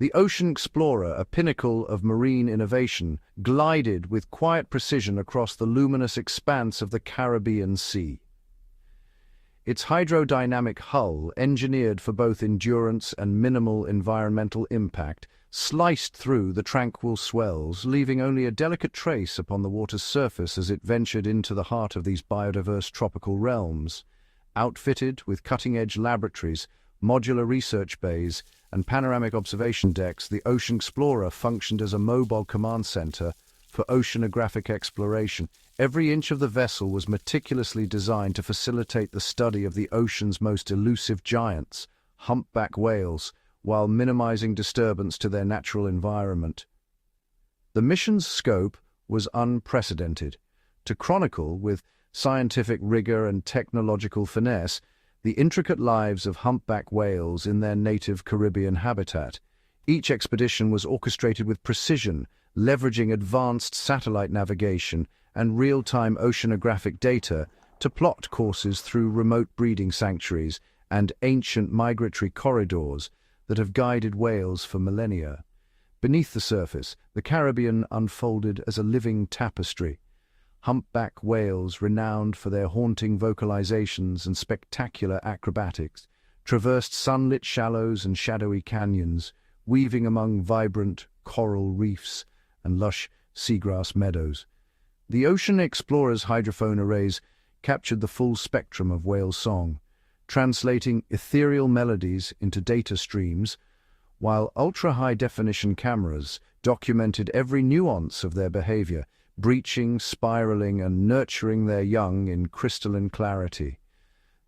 The OceanXplorer, a pinnacle of marine innovation, glided with quiet precision across the luminous expanse of the Caribbean Sea. Its hydrodynamic hull, engineered for both endurance and minimal environmental impact, sliced through the tranquil swells, leaving only a delicate trace upon the water's surface as it ventured into the heart of these biodiverse tropical realms. Outfitted with cutting-edge laboratories, modular research bays, and panoramic observation decks, the OceanXplorer functioned as a mobile command center for oceanographic exploration. Every inch of the vessel was meticulously designed to facilitate the study of the ocean's most elusive giants, humpback whales, while minimizing disturbance to their natural environment. The mission's scope was unprecedented. To chronicle, with scientific rigor and technological finesse, the intricate lives of humpback whales in their native Caribbean habitat. Each expedition was orchestrated with precision, leveraging advanced satellite navigation and real-time oceanographic data to plot courses through remote breeding sanctuaries and ancient migratory corridors that have guided whales for millennia. Beneath the surface, the Caribbean unfolded as a living tapestry. Humpback whales, renowned for their haunting vocalizations and spectacular acrobatics, traversed sunlit shallows and shadowy canyons, weaving among vibrant coral reefs and lush seagrass meadows. The OceanXplorer's hydrophone arrays captured the full spectrum of whale song, translating ethereal melodies into data streams, while ultra-high-definition cameras documented every nuance of their behavior, breaching, spiraling, and nurturing their young in crystalline clarity.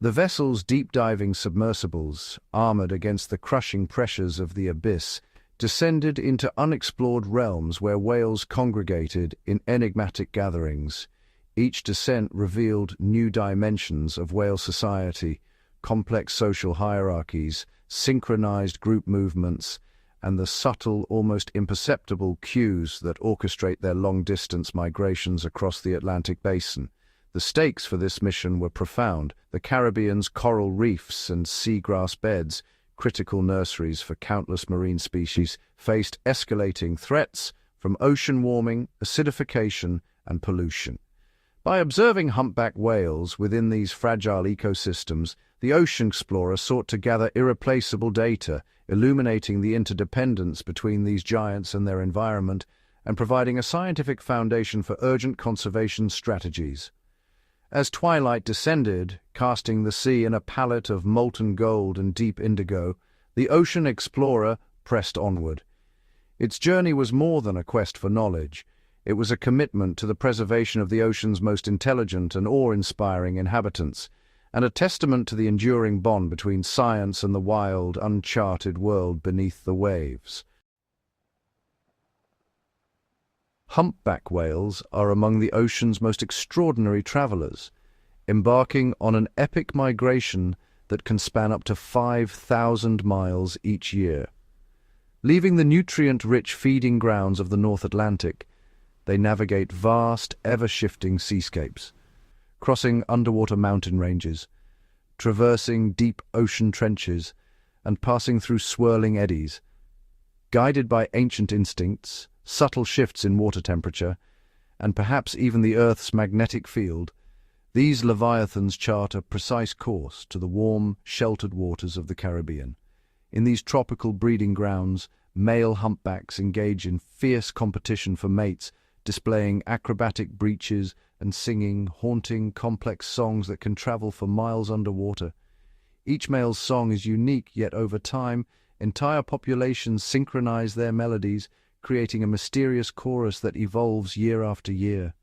The vessel's deep-diving submersibles, armored against the crushing pressures of the abyss, descended into unexplored realms where whales congregated in enigmatic gatherings. Each descent revealed new dimensions of whale society, complex social hierarchies, synchronized group movements, and the subtle, almost imperceptible cues that orchestrate their long-distance migrations across the Atlantic basin. The stakes for this mission were profound. The Caribbean's coral reefs and seagrass beds, critical nurseries for countless marine species, faced escalating threats from ocean warming, acidification, and pollution. By observing humpback whales within these fragile ecosystems, the OceanXplorer sought to gather irreplaceable data, illuminating the interdependence between these giants and their environment, and providing a scientific foundation for urgent conservation strategies. As twilight descended, casting the sea in a palette of molten gold and deep indigo, the OceanXplorer pressed onward. Its journey was more than a quest for knowledge. It was a commitment to the preservation of the ocean's most intelligent and awe-inspiring inhabitants, and a testament to the enduring bond between science and the wild, uncharted world beneath the waves. Humpback whales are among the ocean's most extraordinary travelers, embarking on an epic migration that can span up to 5,000 miles each year. Leaving the nutrient-rich feeding grounds of the North Atlantic, they navigate vast, ever-shifting seascapes, crossing underwater mountain ranges, traversing deep ocean trenches, and passing through swirling eddies. Guided by ancient instincts, subtle shifts in water temperature, and perhaps even the Earth's magnetic field, these leviathans chart a precise course to the warm, sheltered waters of the Caribbean. In these tropical breeding grounds, male humpbacks engage in fierce competition for mates, displaying acrobatic breaches and singing haunting, complex songs that can travel for miles underwater. Each male's song is unique, yet over time, entire populations synchronize their melodies, creating a mysterious chorus that evolves year after year.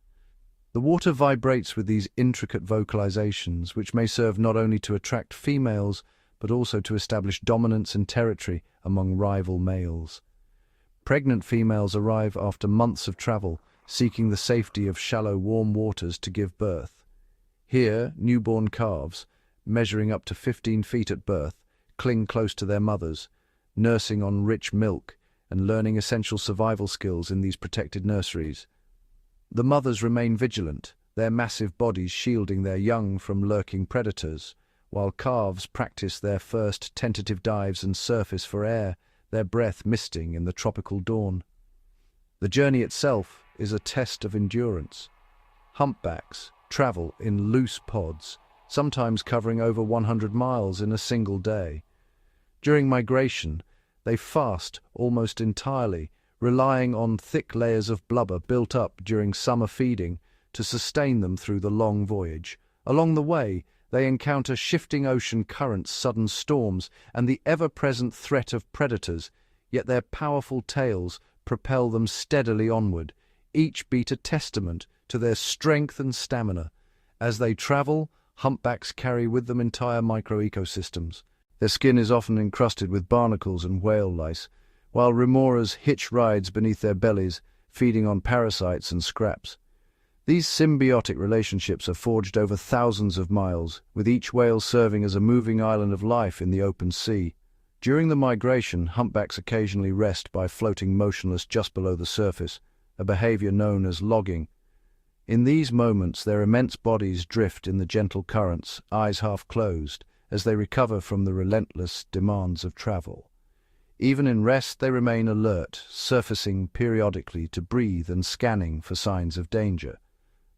The water vibrates with these intricate vocalizations, which may serve not only to attract females, but also to establish dominance and territory among rival males. Pregnant females arrive after months of travel, seeking the safety of shallow, warm waters to give birth. Here, newborn calves, measuring up to 15 feet at birth, cling close to their mothers, nursing on rich milk and learning essential survival skills in these protected nurseries. The mothers remain vigilant, their massive bodies shielding their young from lurking predators, while calves practice their first tentative dives and surface for air, their breath misting in the tropical dawn. The journey itself is a test of endurance. Humpbacks travel in loose pods, sometimes covering over 100 miles in a single day. During migration, they fast almost entirely, relying on thick layers of blubber built up during summer feeding to sustain them through the long voyage. Along the way, they encounter shifting ocean currents, sudden storms, and the ever-present threat of predators, yet their powerful tails propel them steadily onward, each beat a testament to their strength and stamina. As they travel, humpbacks carry with them entire microecosystems. Their skin is often encrusted with barnacles and whale lice, while remoras hitch rides beneath their bellies, feeding on parasites and scraps. These symbiotic relationships are forged over thousands of miles, with each whale serving as a moving island of life in the open sea. During the migration, humpbacks occasionally rest by floating motionless just below the surface, a behavior known as logging. In these moments, their immense bodies drift in the gentle currents, eyes half closed, as they recover from the relentless demands of travel. Even in rest, they remain alert, surfacing periodically to breathe and scanning for signs of danger.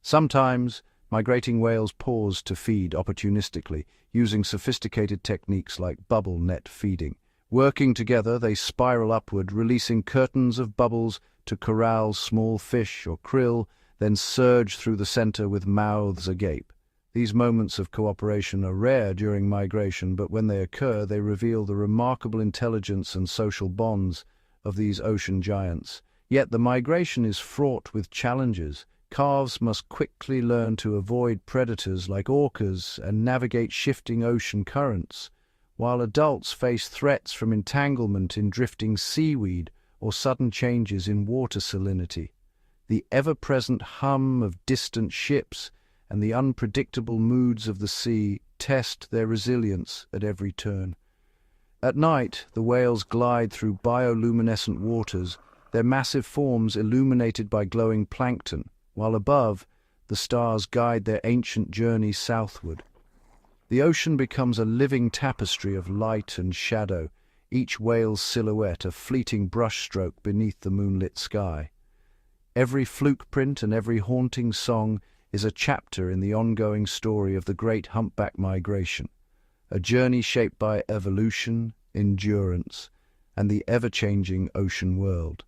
Sometimes, migrating whales pause to feed opportunistically, using sophisticated techniques like bubble net feeding. Working together, they spiral upward, releasing curtains of bubbles to corral small fish or krill, then surge through the center with mouths agape. These moments of cooperation are rare during migration, but when they occur, they reveal the remarkable intelligence and social bonds of these ocean giants. Yet the migration is fraught with challenges. Calves must quickly learn to avoid predators like orcas and navigate shifting ocean currents, while adults face threats from entanglement in drifting seaweed or sudden changes in water salinity. The ever-present hum of distant ships and the unpredictable moods of the sea test their resilience at every turn. At night, the whales glide through bioluminescent waters, their massive forms illuminated by glowing plankton, while above, the stars guide their ancient journey southward. The ocean becomes a living tapestry of light and shadow, each whale's silhouette a fleeting brushstroke beneath the moonlit sky. Every fluke print and every haunting song is a chapter in the ongoing story of the great humpback migration, a journey shaped by evolution, endurance, and the ever-changing ocean world.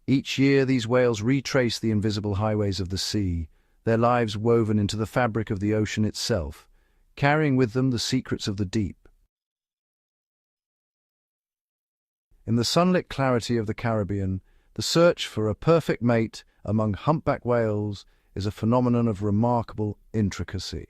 Each year these whales retrace the invisible highways of the sea, their lives woven into the fabric of the ocean itself, carrying with them the secrets of the deep. In the sunlit clarity of the Caribbean, the search for a perfect mate among humpback whales is a phenomenon of remarkable intricacy.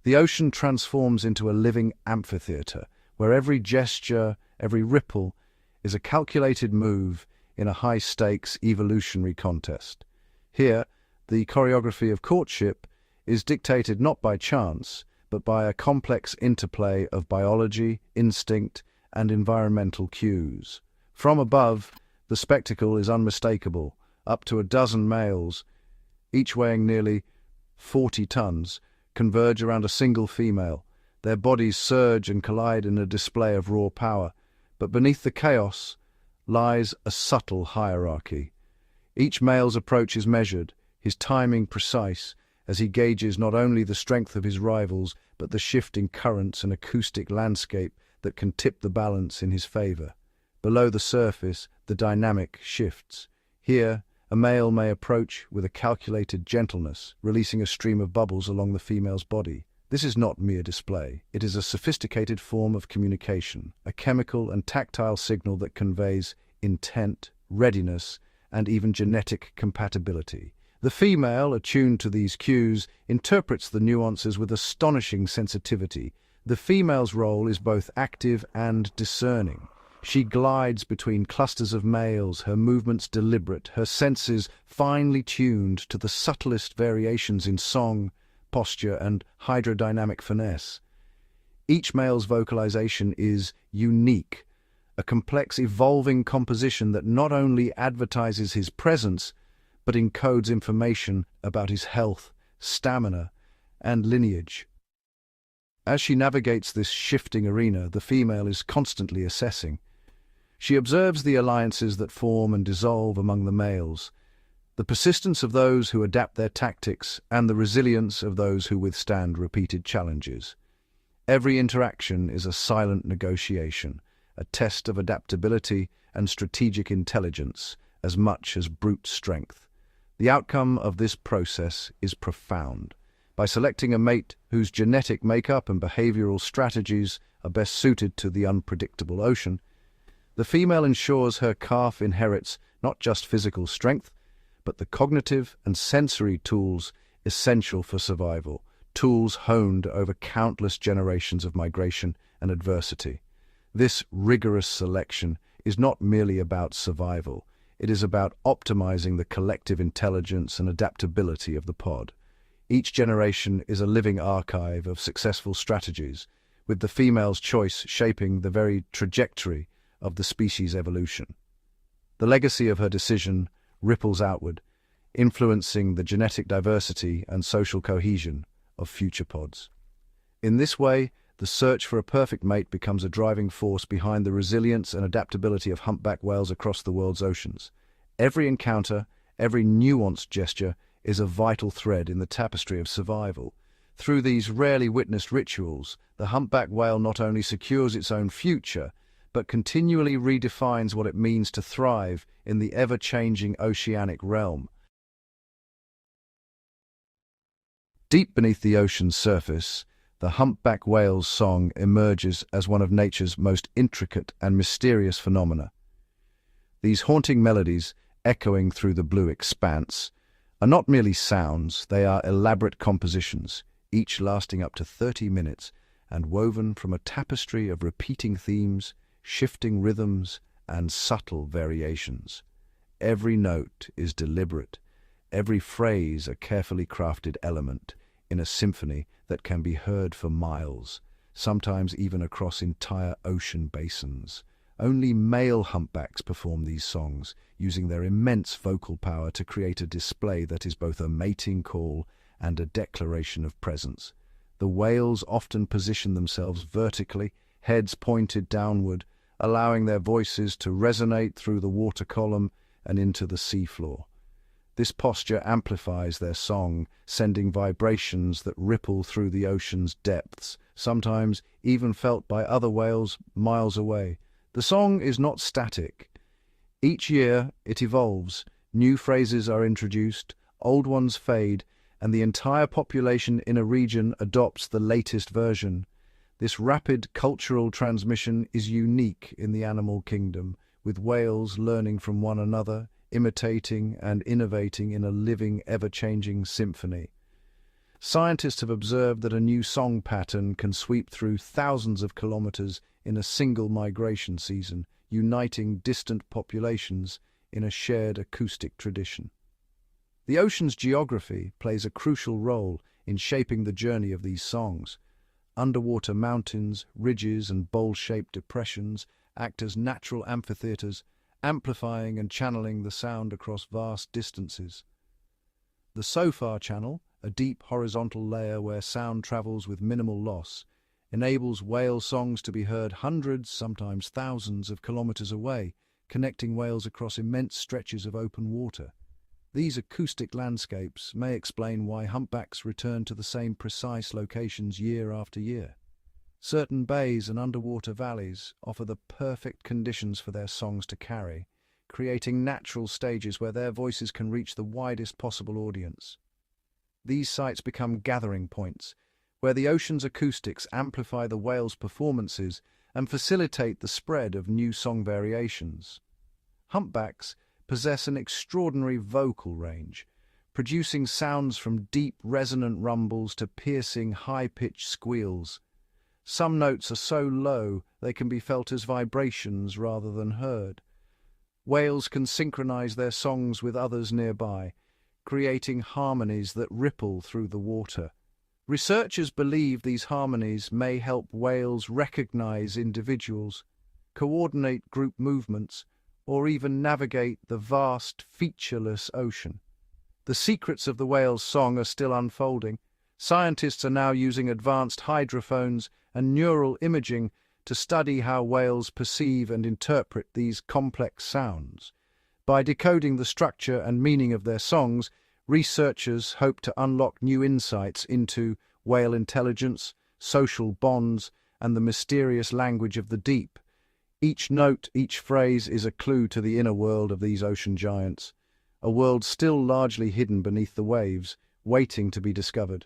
The ocean transforms into a living amphitheater, where every gesture, every ripple, is a calculated move in a high-stakes evolutionary contest. Here, the choreography of courtship is dictated not by chance, but by a complex interplay of biology, instinct, and environmental cues. From above, the spectacle is unmistakable. Up to a dozen males, each weighing nearly 40 tons, converge around a single female. Their bodies surge and collide in a display of raw power, but beneath the chaos lies a subtle hierarchy. Each male's approach is measured, his timing precise, as he gauges not only the strength of his rivals, but the shifting currents and acoustic landscape that can tip the balance in his favor. Below the surface, the dynamic shifts. Here, a male may approach with a calculated gentleness, releasing a stream of bubbles along the female's body. This is not mere display. It is a sophisticated form of communication, a chemical and tactile signal that conveys intent, readiness, and even genetic compatibility. The female, attuned to these cues, interprets the nuances with astonishing sensitivity. The female's role is both active and discerning. She glides between clusters of males, her movements deliberate, her senses finely tuned to the subtlest variations in song, posture, and hydrodynamic finesse. Each male's vocalization is unique, a complex, evolving composition that not only advertises his presence, but encodes information about his health, stamina, and lineage. As she navigates this shifting arena, the female is constantly assessing. She observes the alliances that form and dissolve among the males, the persistence of those who adapt their tactics, and the resilience of those who withstand repeated challenges. Every interaction is a silent negotiation, a test of adaptability and strategic intelligence as much as brute strength. The outcome of this process is profound. By selecting a mate whose genetic makeup and behavioral strategies are best suited to the unpredictable ocean, the female ensures her calf inherits not just physical strength, but the cognitive and sensory tools essential for survival, tools honed over countless generations of migration and adversity. This rigorous selection is not merely about survival, it is about optimizing the collective intelligence and adaptability of the pod. Each generation is a living archive of successful strategies, with the female's choice shaping the very trajectory of the species' evolution. The legacy of her decision ripples outward, influencing the genetic diversity and social cohesion of future pods. In this way, the search for a perfect mate becomes a driving force behind the resilience and adaptability of humpback whales across the world's oceans. Every encounter, every nuanced gesture is a vital thread in the tapestry of survival. Through these rarely witnessed rituals, the humpback whale not only secures its own future, but continually redefines what it means to thrive in the ever-changing oceanic realm. Deep beneath the ocean's surface, the humpback whale's song emerges as one of nature's most intricate and mysterious phenomena. These haunting melodies, echoing through the blue expanse, are not merely sounds, they are elaborate compositions, each lasting up to 30 minutes and woven from a tapestry of repeating themes, shifting rhythms, and subtle variations. Every note is deliberate, every phrase a carefully crafted element in a symphony that can be heard for miles, sometimes even across entire ocean basins. Only male humpbacks perform these songs, using their immense vocal power to create a display that is both a mating call and a declaration of presence. The whales often position themselves vertically, heads pointed downward, allowing their voices to resonate through the water column and into the seafloor. This posture amplifies their song, sending vibrations that ripple through the ocean's depths, sometimes even felt by other whales miles away. The song is not static. Each year it evolves, new phrases are introduced, old ones fade, and the entire population in a region adopts the latest version. This rapid cultural transmission is unique in the animal kingdom, with whales learning from one another, imitating and innovating in a living, ever-changing symphony. Scientists have observed that a new song pattern can sweep through thousands of kilometers in a single migration season, uniting distant populations in a shared acoustic tradition. The ocean's geography plays a crucial role in shaping the journey of these songs. Underwater mountains, ridges, and bowl-shaped depressions act as natural amphitheaters, amplifying and channeling the sound across vast distances. The SOFAR channel, a deep horizontal layer where sound travels with minimal loss, enables whale songs to be heard hundreds, sometimes thousands of kilometers away, connecting whales across immense stretches of open water. These acoustic landscapes may explain why humpbacks return to the same precise locations year after year. Certain bays and underwater valleys offer the perfect conditions for their songs to carry, creating natural stages where their voices can reach the widest possible audience. These sites become gathering points, where the ocean's acoustics amplify the whales' performances and facilitate the spread of new song variations. Humpbacks possess an extraordinary vocal range, producing sounds from deep, resonant rumbles to piercing, high-pitched squeals. Some notes are so low they can be felt as vibrations rather than heard. Whales can synchronize their songs with others nearby, creating harmonies that ripple through the water. Researchers believe these harmonies may help whales recognize individuals, coordinate group movements, or even navigate the vast, featureless ocean. The secrets of the whale's song are still unfolding, Scientists are now using advanced hydrophones and neural imaging to study how whales perceive and interpret these complex sounds. By decoding the structure and meaning of their songs, researchers hope to unlock new insights into whale intelligence, social bonds, and the mysterious language of the deep. Each note, each phrase is a clue to the inner world of these ocean giants, a world still largely hidden beneath the waves, waiting to be discovered.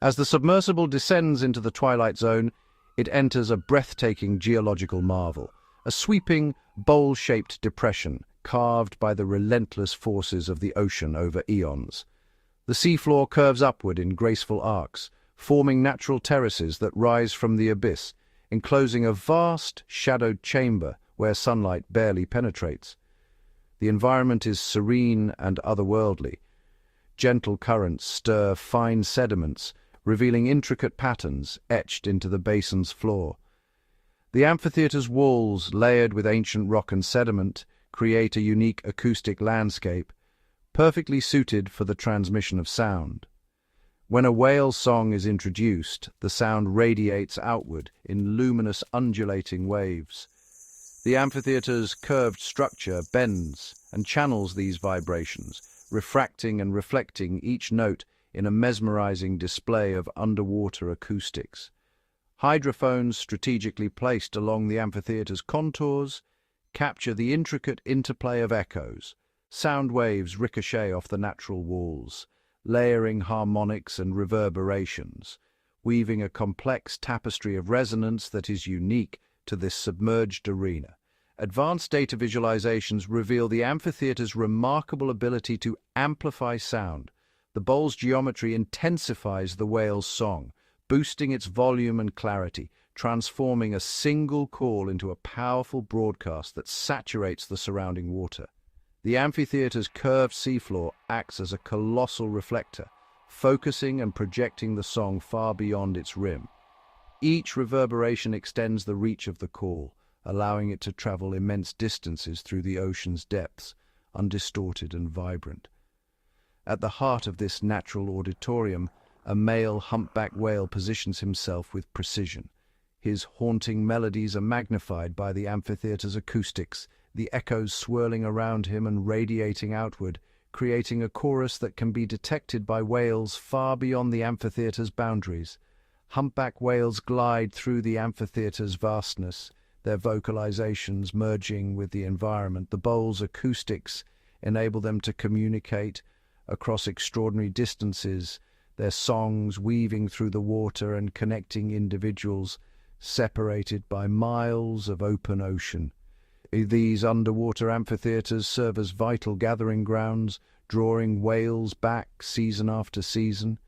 As the submersible descends into the twilight zone, it enters a breathtaking geological marvel, a sweeping, bowl-shaped depression carved by the relentless forces of the ocean over eons. The seafloor curves upward in graceful arcs, forming natural terraces that rise from the abyss, enclosing a vast, shadowed chamber where sunlight barely penetrates. The environment is serene and otherworldly. Gentle currents stir fine sediments, revealing intricate patterns etched into the basin's floor. The amphitheater's walls, layered with ancient rock and sediment, create a unique acoustic landscape, perfectly suited for the transmission of sound. When a whale song is introduced, the sound radiates outward in luminous undulating waves. The amphitheater's curved structure bends and channels these vibrations, refracting and reflecting each note in a mesmerizing display of underwater acoustics. Hydrophones strategically placed along the amphitheater's contours capture the intricate interplay of echoes. Sound waves ricochet off the natural walls, layering harmonics and reverberations, weaving a complex tapestry of resonance that is unique to this submerged arena. Advanced data visualizations reveal the amphitheater's remarkable ability to amplify sound. The bowl's geometry intensifies the whale's song, boosting its volume and clarity, transforming a single call into a powerful broadcast that saturates the surrounding water. The amphitheater's curved seafloor acts as a colossal reflector, focusing and projecting the song far beyond its rim. Each reverberation extends the reach of the call, allowing it to travel immense distances through the ocean's depths, undistorted and vibrant. At the heart of this natural auditorium, a male humpback whale positions himself with precision. His haunting melodies are magnified by the amphitheater's acoustics, the echoes swirling around him and radiating outward, creating a chorus that can be detected by whales far beyond the amphitheater's boundaries. Humpback whales glide through the amphitheater's vastness, their vocalizations merging with the environment. The bowl's acoustics enable them to communicate across extraordinary distances, their songs weaving through the water and connecting individuals separated by miles of open ocean. These underwater amphitheaters serve as vital gathering grounds, drawing whales back season after season.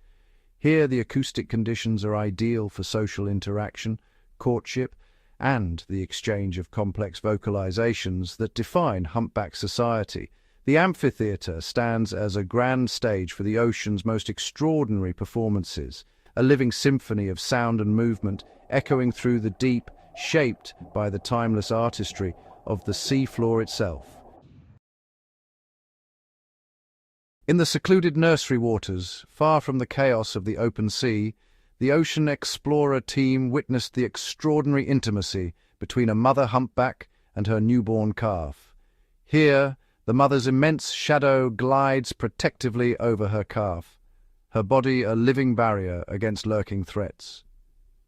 Here, the acoustic conditions are ideal for social interaction, courtship, and the exchange of complex vocalizations that define humpback society. The amphitheater stands as a grand stage for the ocean's most extraordinary performances, a living symphony of sound and movement echoing through the deep, shaped by the timeless artistry of the seafloor itself. In the secluded nursery waters, far from the chaos of the open sea, the OceanXplorer team witnessed the extraordinary intimacy between a mother humpback and her newborn calf. Here, the mother's immense shadow glides protectively over her calf, her body a living barrier against lurking threats.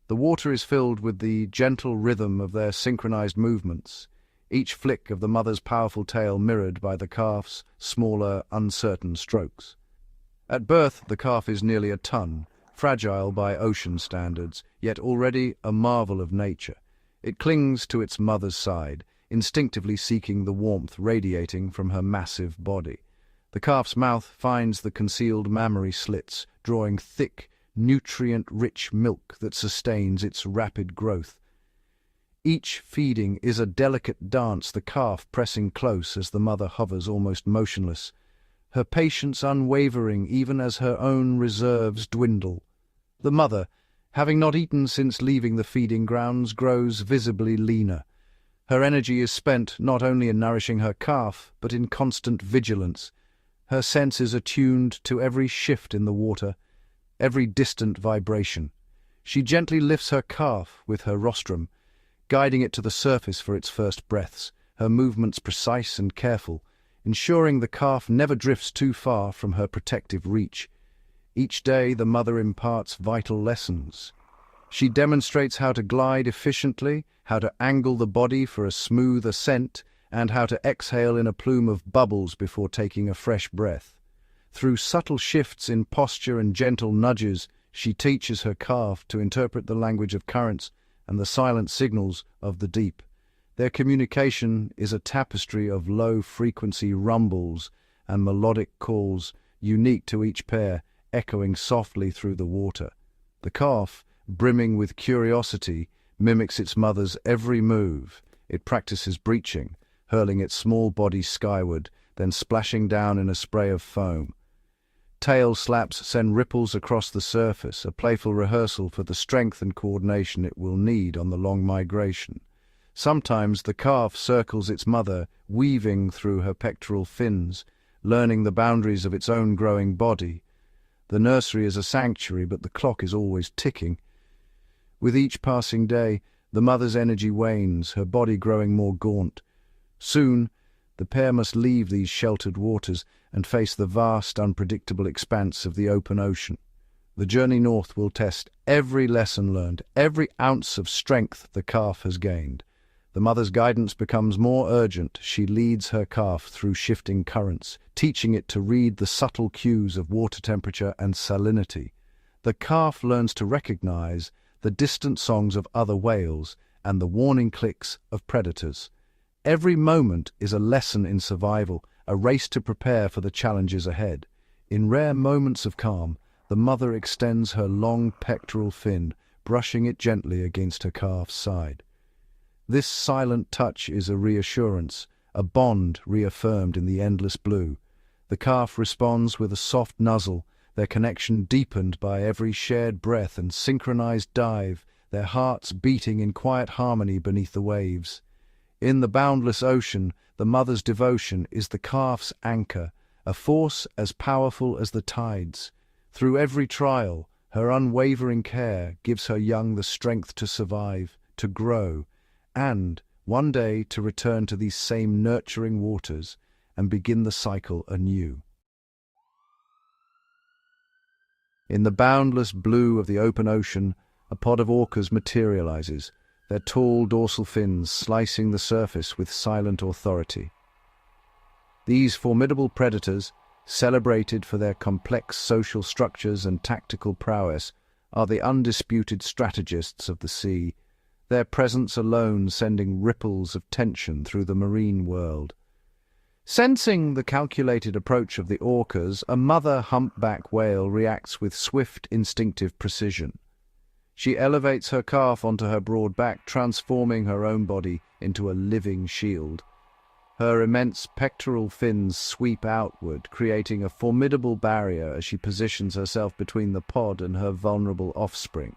The water is filled with the gentle rhythm of their synchronized movements, each flick of the mother's powerful tail mirrored by the calf's smaller, uncertain strokes. At birth, the calf is nearly a ton, fragile by ocean standards, yet already a marvel of nature. It clings to its mother's side, instinctively seeking the warmth radiating from her massive body. The calf's mouth finds the concealed mammary slits, drawing thick, nutrient-rich milk that sustains its rapid growth. Each feeding is a delicate dance, the calf pressing close as the mother hovers almost motionless, her patience unwavering even as her own reserves dwindle. The mother, having not eaten since leaving the feeding grounds, grows visibly leaner. Her energy is spent not only in nourishing her calf, but in constant vigilance. Her senses are tuned to every shift in the water, every distant vibration. She gently lifts her calf with her rostrum, guiding it to the surface for its first breaths, her movements precise and careful, ensuring the calf never drifts too far from her protective reach. Each day the mother imparts vital lessons. She demonstrates how to glide efficiently, how to angle the body for a smooth ascent, and how to exhale in a plume of bubbles before taking a fresh breath. Through subtle shifts in posture and gentle nudges, she teaches her calf to interpret the language of currents and the silent signals of the deep. Their communication is a tapestry of low-frequency rumbles and melodic calls, unique to each pair, echoing softly through the water. The calf, brimming with curiosity, mimics its mother's every move. It practices breaching, hurling its small body skyward, then splashing down in a spray of foam. Tail slaps send ripples across the surface, a playful rehearsal for the strength and coordination it will need on the long migration. Sometimes the calf circles its mother, weaving through her pectoral fins, learning the boundaries of its own growing body. The nursery is a sanctuary, but the clock is always ticking. With each passing day, the mother's energy wanes, her body growing more gaunt. Soon, the pair must leave these sheltered waters and face the vast, unpredictable expanse of the open ocean. The journey north will test every lesson learned, every ounce of strength the calf has gained. The mother's guidance becomes more urgent. She leads her calf through shifting currents, teaching it to read the subtle cues of water temperature and salinity. The calf learns to recognize the distant songs of other whales and the warning clicks of predators. Every moment is a lesson in survival, a race to prepare for the challenges ahead. In rare moments of calm, the mother extends her long pectoral fin, brushing it gently against her calf's side. This silent touch is a reassurance, a bond reaffirmed in the endless blue. The calf responds with a soft nuzzle, their connection deepened by every shared breath and synchronized dive, their hearts beating in quiet harmony beneath the waves. In the boundless ocean, the mother's devotion is the calf's anchor, a force as powerful as the tides. Through every trial, her unwavering care gives her young the strength to survive, to grow, and, one day, to return to these same nurturing waters and begin the cycle anew. In the boundless blue of the open ocean, a pod of orcas materializes, their tall dorsal fins slicing the surface with silent authority. These formidable predators, celebrated for their complex social structures and tactical prowess, are the undisputed strategists of the sea, their presence alone sending ripples of tension through the marine world. Sensing the calculated approach of the orcas, a mother humpback whale reacts with swift, instinctive precision. She elevates her calf onto her broad back, transforming her own body into a living shield. Her immense pectoral fins sweep outward, creating a formidable barrier as she positions herself between the pod and her vulnerable offspring.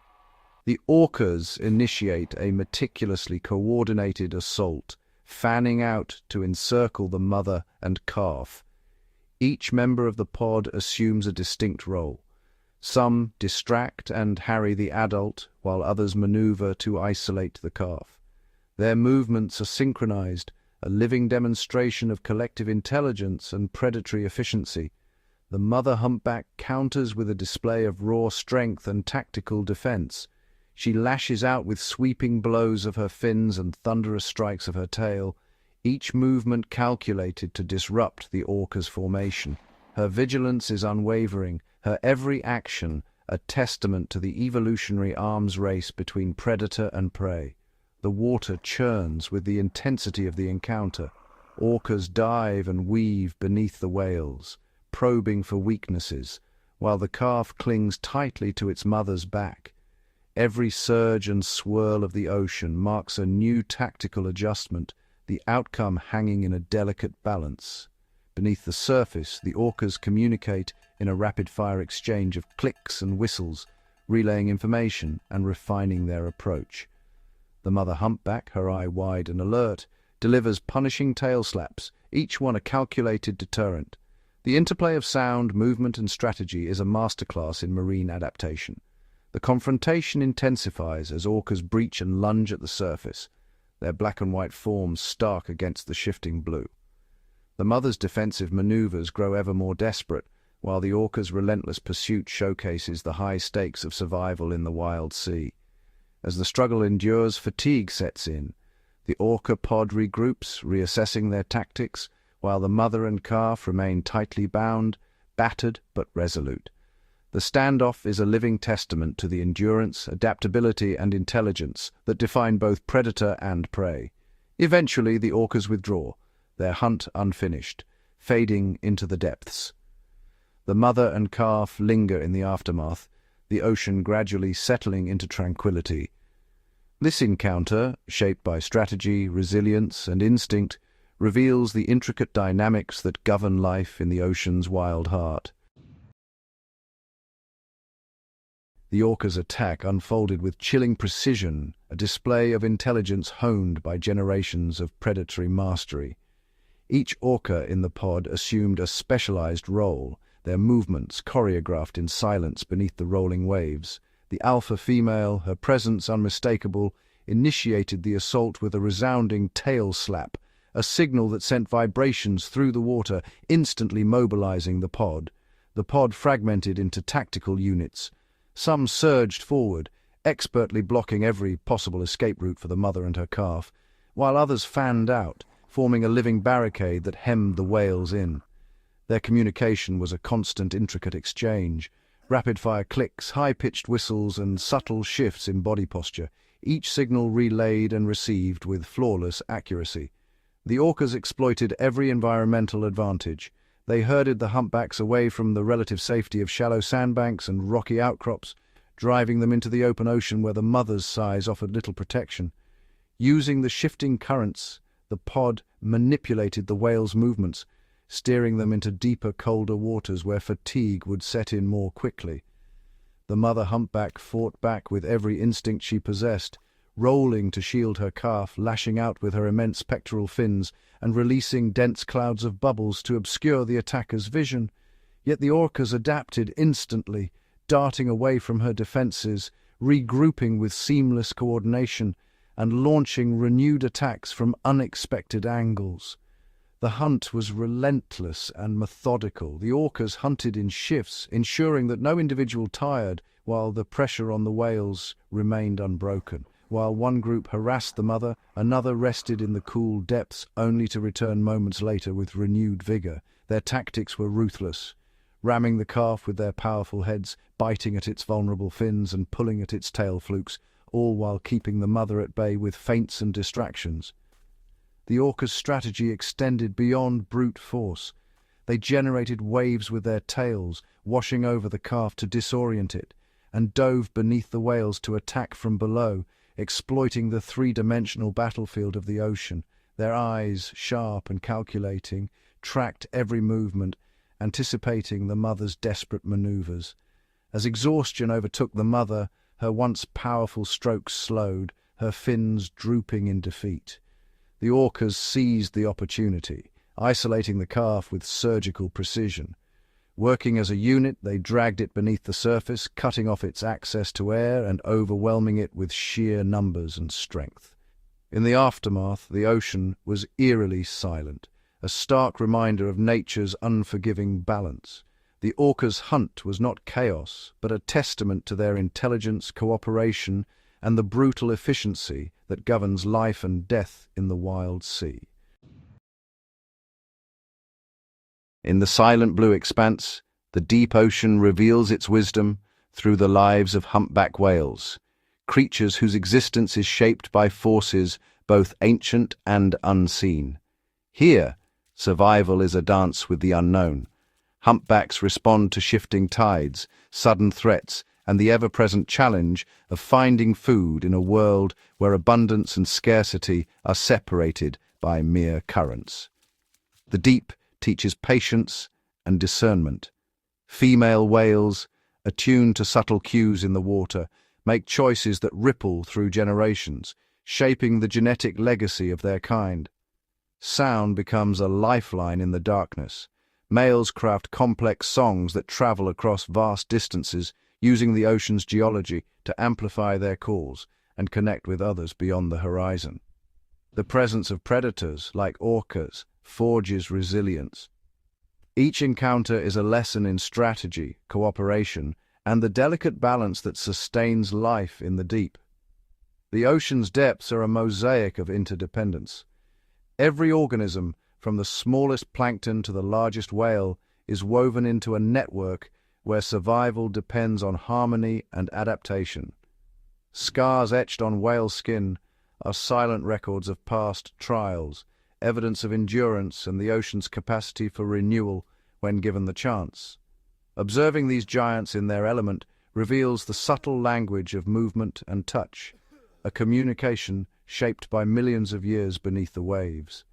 The orcas initiate a meticulously coordinated assault, fanning out to encircle the mother and calf. Each member of the pod assumes a distinct role. Some distract and harry the adult, while others maneuver to isolate the calf. Their movements are synchronized, a living demonstration of collective intelligence and predatory efficiency. The mother humpback counters with a display of raw strength and tactical defense. She lashes out with sweeping blows of her fins and thunderous strikes of her tail, each movement calculated to disrupt the orca's formation. Her vigilance is unwavering, her every action a testament to the evolutionary arms race between predator and prey. The water churns with the intensity of the encounter. Orcas dive and weave beneath the whales, probing for weaknesses, while the calf clings tightly to its mother's back. Every surge and swirl of the ocean marks a new tactical adjustment, the outcome hanging in a delicate balance. Beneath the surface, the orcas communicate in a rapid-fire exchange of clicks and whistles, relaying information and refining their approach. The mother humpback, her eye wide and alert, delivers punishing tail slaps, each one a calculated deterrent. The interplay of sound, movement, and strategy is a masterclass in marine adaptation. The confrontation intensifies as orcas breach and lunge at the surface, their black and white forms stark against the shifting blue. The mother's defensive maneuvers grow ever more desperate, while the orca's relentless pursuit showcases the high stakes of survival in the wild sea. As the struggle endures, fatigue sets in. The orca pod regroups, reassessing their tactics, while the mother and calf remain tightly bound, battered but resolute. The standoff is a living testament to the endurance, adaptability, and intelligence that define both predator and prey. Eventually, the orcas withdraw, their hunt unfinished, fading into the depths. The mother and calf linger in the aftermath, the ocean gradually settling into tranquility. This encounter, shaped by strategy, resilience, and instinct, reveals the intricate dynamics that govern life in the ocean's wild heart. The orca's attack unfolded with chilling precision, a display of intelligence honed by generations of predatory mastery. Each orca in the pod assumed a specialized role, their movements choreographed in silence beneath the rolling waves. The alpha female, her presence unmistakable, initiated the assault with a resounding tail slap, a signal that sent vibrations through the water, instantly mobilizing the pod. The pod fragmented into tactical units. Some surged forward, expertly blocking every possible escape route for the mother and her calf, while others fanned out, forming a living barricade that hemmed the whales in. Their communication was a constant, intricate exchange. Rapid-fire clicks, high-pitched whistles, and subtle shifts in body posture, each signal relayed and received with flawless accuracy. The orcas exploited every environmental advantage. They herded the humpbacks away from the relative safety of shallow sandbanks and rocky outcrops, driving them into the open ocean where the mother's size offered little protection. Using the shifting currents, the pod manipulated the whales' movements, steering them into deeper, colder waters where fatigue would set in more quickly. The mother humpback fought back with every instinct she possessed, rolling to shield her calf, lashing out with her immense pectoral fins, and releasing dense clouds of bubbles to obscure the attacker's vision. Yet the orcas adapted instantly, darting away from her defenses, regrouping with seamless coordination, and launching renewed attacks from unexpected angles. The hunt was relentless and methodical. The orcas hunted in shifts, ensuring that no individual tired, while the pressure on the whales remained unbroken. While one group harassed the mother, another rested in the cool depths, only to return moments later with renewed vigor. Their tactics were ruthless, ramming the calf with their powerful heads, biting at its vulnerable fins and pulling at its tail flukes, all while keeping the mother at bay with feints and distractions. The orca's strategy extended beyond brute force. They generated waves with their tails, washing over the calf to disorient it, and dove beneath the whales to attack from below, exploiting the three-dimensional battlefield of the ocean. Their eyes, sharp and calculating, tracked every movement, anticipating the mother's desperate maneuvers. As exhaustion overtook the mother, her once powerful strokes slowed, her fins drooping in defeat. The orcas seized the opportunity, isolating the calf with surgical precision. Working as a unit, they dragged it beneath the surface, cutting off its access to air and overwhelming it with sheer numbers and strength. In the aftermath, the ocean was eerily silent, a stark reminder of nature's unforgiving balance. The orcas' hunt was not chaos, but a testament to their intelligence, cooperation, and the brutal efficiency that governs life and death in the wild sea. In the silent blue expanse, the deep ocean reveals its wisdom through the lives of humpback whales, creatures whose existence is shaped by forces both ancient and unseen. Here, survival is a dance with the unknown. Humpbacks respond to shifting tides, sudden threats, and the ever-present challenge of finding food in a world where abundance and scarcity are separated by mere currents. The deep teaches patience and discernment. Female whales, attuned to subtle cues in the water, make choices that ripple through generations, shaping the genetic legacy of their kind. Sound becomes a lifeline in the darkness, Males craft complex songs that travel across vast distances, using the ocean's geology to amplify their calls and connect with others beyond the horizon. The presence of predators, like orcas, forges resilience. Each encounter is a lesson in strategy, cooperation, and the delicate balance that sustains life in the deep. The ocean's depths are a mosaic of interdependence. Every organism, from the smallest plankton to the largest whale, is woven into a network where survival depends on harmony and adaptation. Scars etched on whale skin are silent records of past trials, evidence of endurance and the ocean's capacity for renewal when given the chance. Observing these giants in their element reveals the subtle language of movement and touch, a communication shaped by millions of years beneath the waves.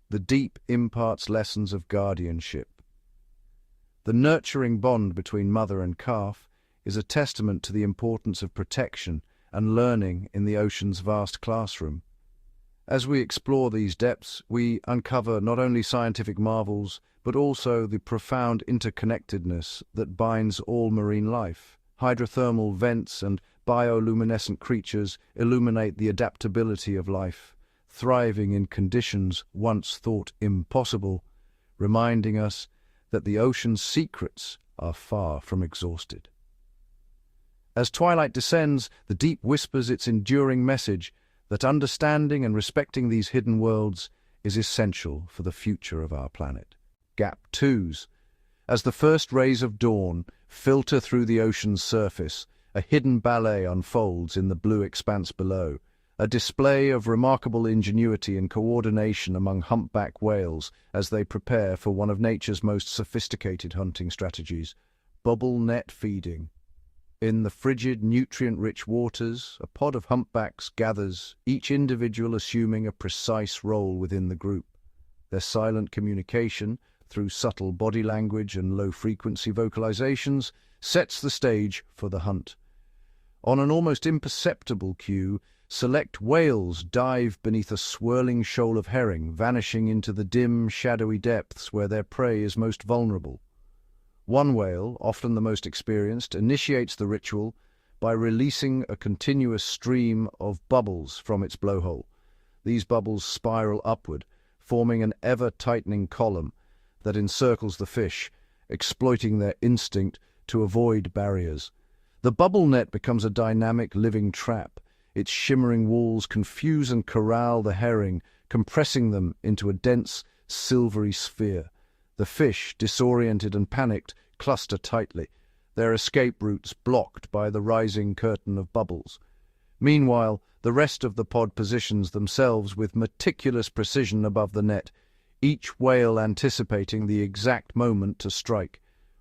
The deep imparts lessons of guardianship. The nurturing bond between mother and calf is a testament to the importance of protection and learning in the ocean's vast classroom. As we explore these depths, we uncover not only scientific marvels, but also the profound interconnectedness that binds all marine life. Hydrothermal vents and bioluminescent creatures illuminate the adaptability of life, thriving in conditions once thought impossible, reminding us that the ocean's secrets are far from exhausted. As twilight descends, the deep whispers its enduring message that understanding and respecting these hidden worlds is essential for the future of our planet. Gap 2s. As the first rays of dawn filter through the ocean's surface, a hidden ballet unfolds in the blue expanse below, a display of remarkable ingenuity and coordination among humpback whales as they prepare for one of nature's most sophisticated hunting strategies, bubble net feeding. In the frigid, nutrient-rich waters, a pod of humpbacks gathers, each individual assuming a precise role within the group. Their silent communication, through subtle body language and low-frequency vocalizations, sets the stage for the hunt. On an almost imperceptible cue, select whales dive beneath a swirling shoal of herring, vanishing into the dim, shadowy depths where their prey is most vulnerable. One whale, often the most experienced, initiates the ritual by releasing a continuous stream of bubbles from its blowhole. These bubbles spiral upward, forming an ever-tightening column that encircles the fish, exploiting their instinct to avoid barriers. The bubble net becomes a dynamic living trap. Its shimmering walls confuse and corral the herring, compressing them into a dense, silvery sphere. The fish, disoriented and panicked, cluster tightly, their escape routes blocked by the rising curtain of bubbles. Meanwhile, the rest of the pod positions themselves with meticulous precision above the net, each whale anticipating the exact moment to strike.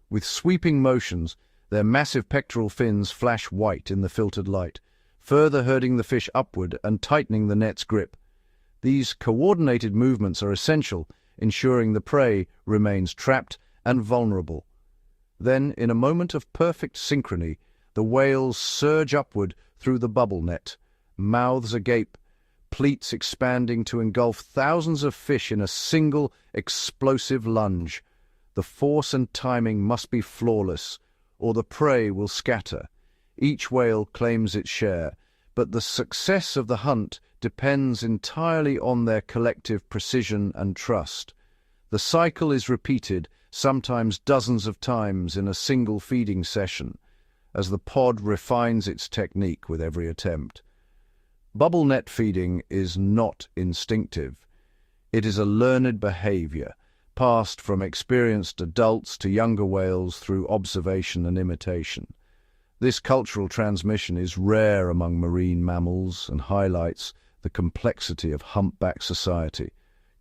With sweeping motions, their massive pectoral fins flash white in the filtered light, further herding the fish upward and tightening the net's grip. These coordinated movements are essential, ensuring the prey remains trapped and vulnerable. Then, in a moment of perfect synchrony, the whales surge upward through the bubble net, mouths agape, pleats expanding to engulf thousands of fish in a single, explosive lunge. The force and timing must be flawless, or the prey will scatter. Each whale claims its share, but the success of the hunt depends entirely on their collective precision and trust. The cycle is repeated, sometimes dozens of times in a single feeding session, as the pod refines its technique with every attempt. Bubble net feeding is not instinctive. It is a learned behavior, passed from experienced adults to younger whales through observation and imitation. This cultural transmission is rare among marine mammals and highlights the complexity of humpback society.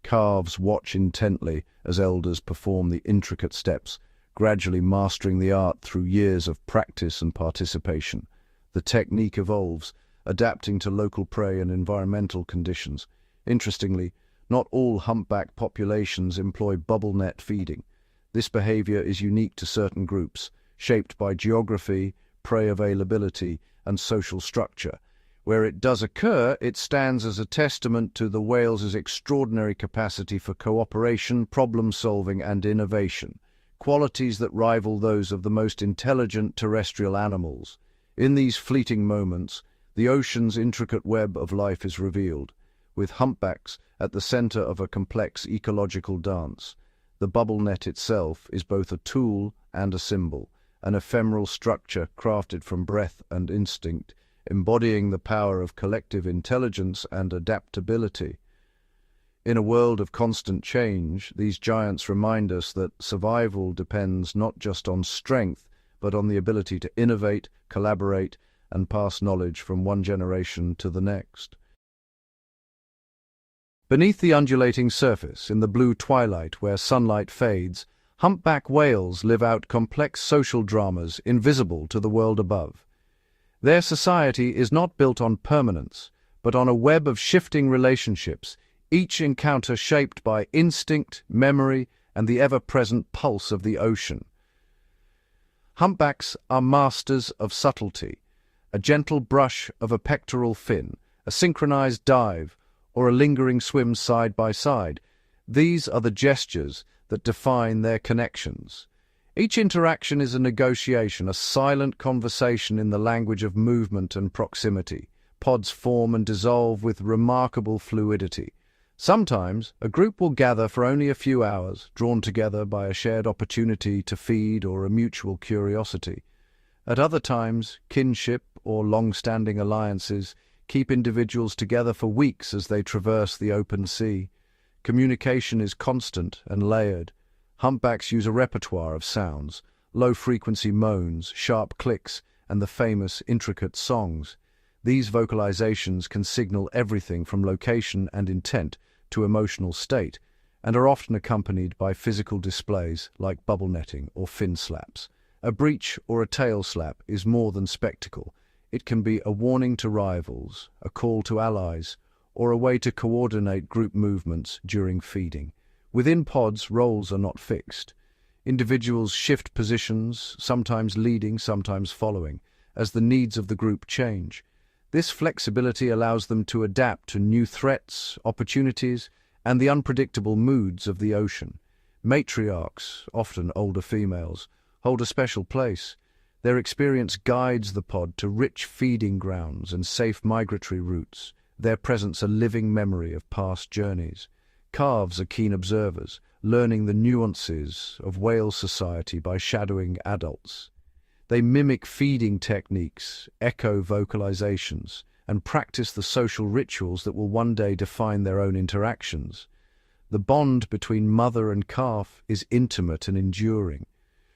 Calves watch intently as elders perform the intricate steps, gradually mastering the art through years of practice and participation. The technique evolves, adapting to local prey and environmental conditions. Interestingly, not all humpback populations employ bubble net feeding. This behavior is unique to certain groups, shaped by geography, prey availability, and social structure. Where it does occur, it stands as a testament to the whale's extraordinary capacity for cooperation, problem-solving, and innovation, qualities that rival those of the most intelligent terrestrial animals. In these fleeting moments, the ocean's intricate web of life is revealed, with humpbacks at the center of a complex ecological dance. The bubble net itself is both a tool and a symbol, an ephemeral structure crafted from breath and instinct, embodying the power of collective intelligence and adaptability. In a world of constant change, these giants remind us that survival depends not just on strength, but on the ability to innovate, collaborate, and pass knowledge from one generation to the next. Beneath the undulating surface, in the blue twilight where sunlight fades, humpback whales live out complex social dramas invisible to the world above. Their society is not built on permanence, but on a web of shifting relationships, each encounter shaped by instinct, memory, and the ever-present pulse of the ocean. Humpbacks are masters of subtlety, a gentle brush of a pectoral fin, a synchronized dive, or a lingering swim side by side. These are the gestures that define their connections. Each interaction is a negotiation, a silent conversation in the language of movement and proximity. Pods form and dissolve with remarkable fluidity. Sometimes, a group will gather for only a few hours, drawn together by a shared opportunity to feed or a mutual curiosity. At other times, kinship or long-standing alliances keep individuals together for weeks as they traverse the open sea. Communication is constant and layered. Humpbacks use a repertoire of sounds, low-frequency moans, sharp clicks, and the famous intricate songs. These vocalizations can signal everything from location and intent to emotional state, and are often accompanied by physical displays like bubble netting or fin slaps. A breach or a tail slap is more than spectacle. It can be a warning to rivals, a call to allies, or a way to coordinate group movements during feeding. Within pods, roles are not fixed. Individuals shift positions, sometimes leading, sometimes following, as the needs of the group change. This flexibility allows them to adapt to new threats, opportunities, and the unpredictable moods of the ocean. Matriarchs, often older females, hold a special place. Their experience guides the pod to rich feeding grounds and safe migratory routes, their presence a living memory of past journeys. Calves are keen observers, learning the nuances of whale society by shadowing adults. They mimic feeding techniques, echo vocalizations, and practice the social rituals that will one day define their own interactions. The bond between mother and calf is intimate and enduring.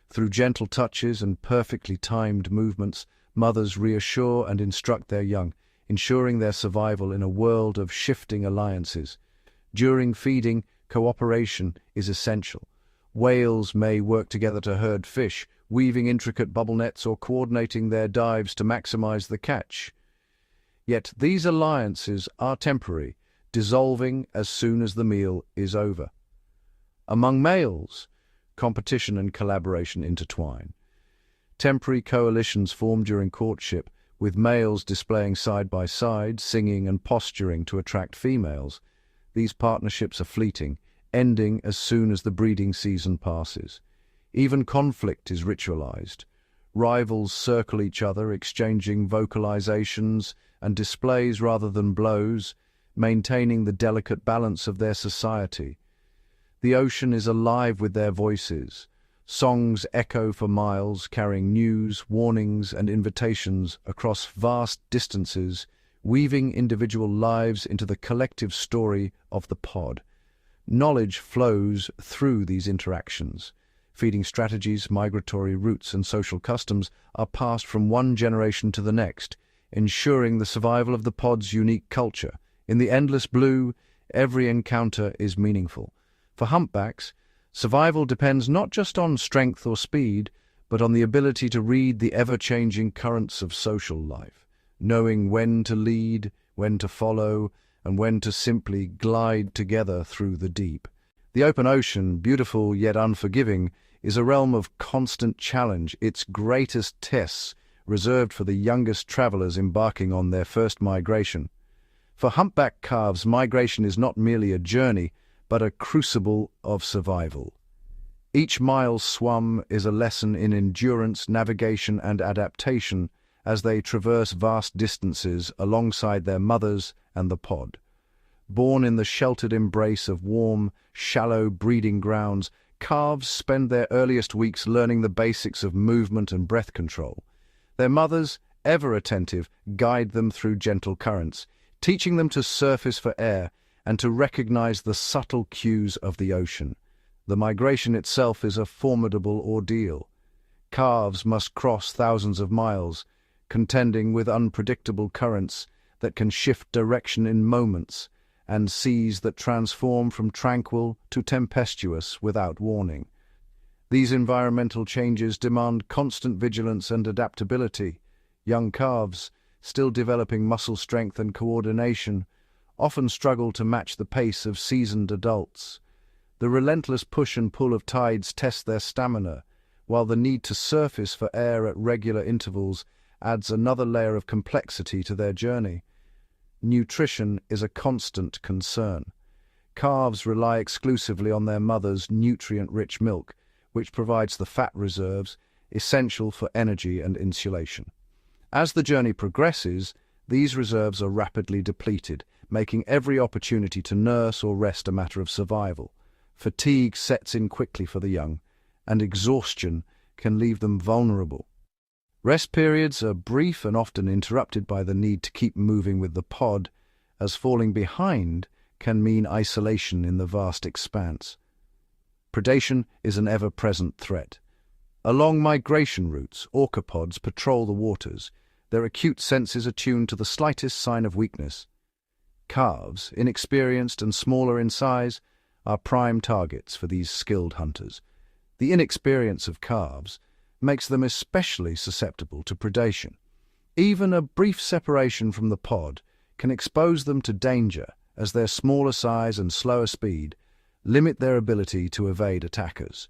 Through gentle touches and perfectly timed movements, mothers reassure and instruct their young, ensuring their survival in a world of shifting alliances. During feeding, cooperation is essential. Whales may work together to herd fish, weaving intricate bubble nets or coordinating their dives to maximize the catch. Yet these alliances are temporary, dissolving as soon as the meal is over. Among males, competition and collaboration intertwine. Temporary coalitions form during courtship, with males displaying side by side, singing and posturing to attract females. These partnerships are fleeting, ending as soon as the breeding season passes. Even conflict is ritualized. Rivals circle each other, exchanging vocalizations and displays rather than blows, maintaining the delicate balance of their society. The ocean is alive with their voices. Songs echo for miles, carrying news, warnings, and invitations across vast distances, weaving individual lives into the collective story of the pod. Knowledge flows through these interactions. Feeding strategies, migratory routes, and social customs are passed from one generation to the next, ensuring the survival of the pod's unique culture. In the endless blue, every encounter is meaningful. For humpbacks, survival depends not just on strength or speed, but on the ability to read the ever-changing currents of social life, knowing when to lead, when to follow, and when to simply glide together through the deep. The open ocean, beautiful yet unforgiving, is a realm of constant challenge. Its greatest tests reserved for the youngest travelers embarking on their first migration. For humpback calves, migration is not merely a journey, but a crucible of survival. Each mile swum is a lesson in endurance, navigation, and adaptation as they traverse vast distances alongside their mothers and the pod. Born in the sheltered embrace of warm, shallow breeding grounds, calves spend their earliest weeks learning the basics of movement and breath control. Their mothers, ever attentive, guide them through gentle currents, teaching them to surface for air and to recognize the subtle cues of the ocean. The migration itself is a formidable ordeal. Calves must cross thousands of miles, contending with unpredictable currents that can shift direction in moments, and seas that transform from tranquil to tempestuous without warning. These environmental changes demand constant vigilance and adaptability. Young calves, still developing muscle strength and coordination, often struggle to match the pace of seasoned adults. The relentless push and pull of tides test their stamina, while the need to surface for air at regular intervals adds another layer of complexity to their journey. Nutrition is a constant concern. Calves rely exclusively on their mother's nutrient-rich milk, which provides the fat reserves essential for energy and insulation. As the journey progresses, these reserves are rapidly depleted, making every opportunity to nurse or rest a matter of survival. Fatigue sets in quickly for the young, and exhaustion can leave them vulnerable. Rest periods are brief and often interrupted by the need to keep moving with the pod, as falling behind can mean isolation in the vast expanse. Predation is an ever-present threat. Along migration routes, orca pods patrol the waters, their acute senses attuned to the slightest sign of weakness. Calves, inexperienced and smaller in size, are prime targets for these skilled hunters. The inexperience of calves makes them especially susceptible to predation. Even a brief separation from the pod can expose them to danger, as their smaller size and slower speed limit their ability to evade attackers.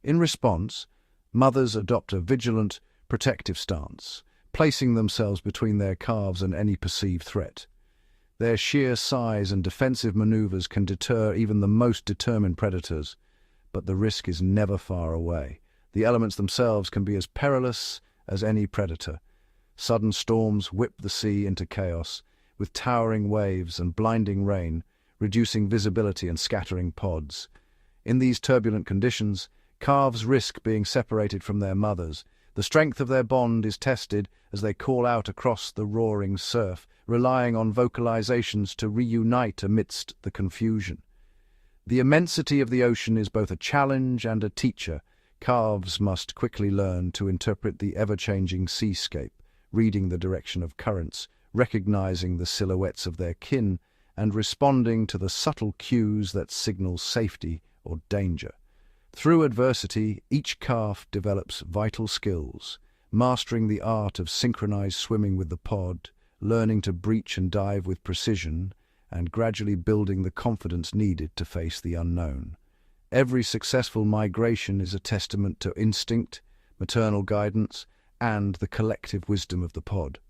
In response, mothers adopt a vigilant, protective stance, placing themselves between their calves and any perceived threat. Their sheer size and defensive maneuvers can deter even the most determined predators, but the risk is never far away. The elements themselves can be as perilous as any predator. Sudden storms whip the sea into chaos, with towering waves and blinding rain, reducing visibility and scattering pods. In these turbulent conditions, calves risk being separated from their mothers. The strength of their bond is tested as they call out across the roaring surf, relying on vocalizations to reunite amidst the confusion. The immensity of the ocean is both a challenge and a teacher. Calves must quickly learn to interpret the ever-changing seascape, reading the direction of currents, recognizing the silhouettes of their kin, and responding to the subtle cues that signal safety or danger. Through adversity, each calf develops vital skills, mastering the art of synchronized swimming with the pod, learning to breach and dive with precision, and gradually building the confidence needed to face the unknown. Every successful migration is a testament to instinct, maternal guidance, and the collective wisdom of the pod.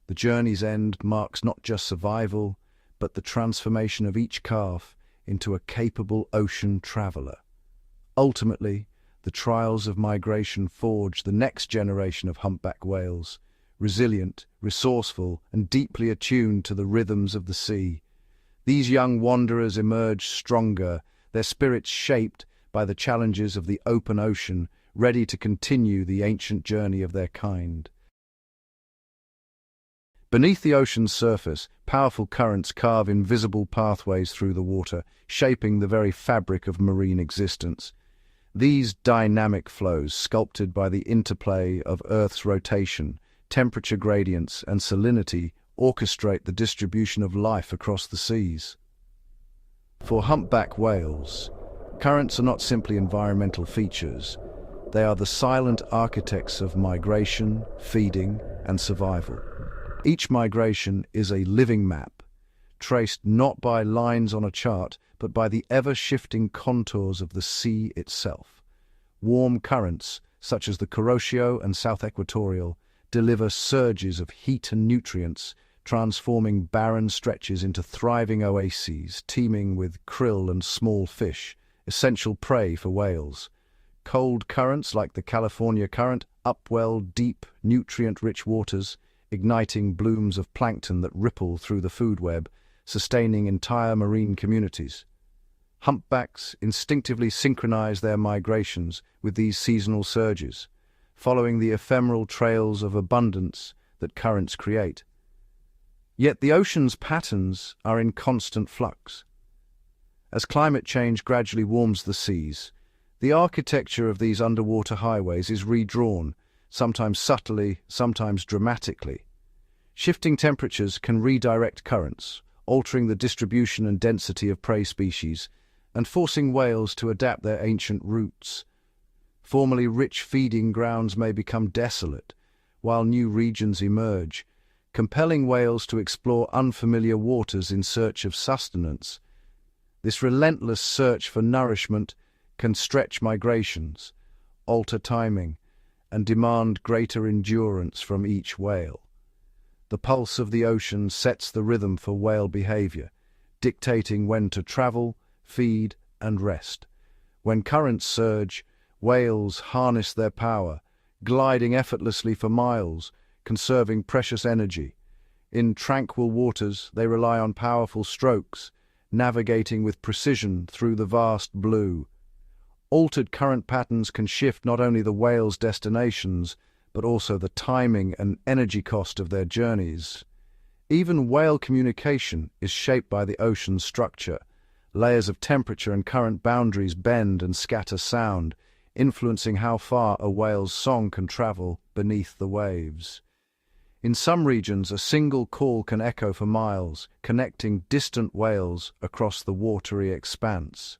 The journey's end marks not just survival, but the transformation of each calf into a capable ocean traveler. Ultimately, the trials of migration forge the next generation of humpback whales, resilient, resourceful, and deeply attuned to the rhythms of the sea. These young wanderers emerge stronger, their spirits shaped by the challenges of the open ocean, ready to continue the ancient journey of their kind. Beneath the ocean's surface, powerful currents carve invisible pathways through the water, shaping the very fabric of marine existence. These dynamic flows, sculpted by the interplay of Earth's rotation, temperature gradients, and salinity, orchestrate the distribution of life across the seas. For humpback whales, currents are not simply environmental features. They are the silent architects of migration, feeding, and survival. Each migration is a living map, traced not by lines on a chart, but by the ever-shifting contours of the sea itself. Warm currents, such as the Kuroshio and South Equatorial, deliver surges of heat and nutrients, transforming barren stretches into thriving oases teeming with krill and small fish, essential prey for whales. Cold currents like the California current upwell deep, nutrient-rich waters, igniting blooms of plankton that ripple through the food web, sustaining entire marine communities. Humpbacks instinctively synchronize their migrations with these seasonal surges, following the ephemeral trails of abundance that currents create. Yet the ocean's patterns are in constant flux. As climate change gradually warms the seas, the architecture of these underwater highways is redrawn, sometimes subtly, sometimes dramatically. Shifting temperatures can redirect currents, altering the distribution and density of prey species, and forcing whales to adapt their ancient routes. Formerly rich feeding grounds may become desolate, while new regions emerge, compelling whales to explore unfamiliar waters in search of sustenance. This relentless search for nourishment can stretch migrations, alter timing, and demand greater endurance from each whale. The pulse of the ocean sets the rhythm for whale behavior, dictating when to travel, feed, and rest. When currents surge, whales harness their power, gliding effortlessly for miles, conserving precious energy. In tranquil waters, they rely on powerful strokes, navigating with precision through the vast blue. Altered current patterns can shift not only the whales' destinations, but also the timing and energy cost of their journeys. Even whale communication is shaped by the ocean's structure. Layers of temperature and current boundaries bend and scatter sound, influencing how far a whale's song can travel beneath the waves. In some regions, a single call can echo for miles, connecting distant whales across the watery expanse.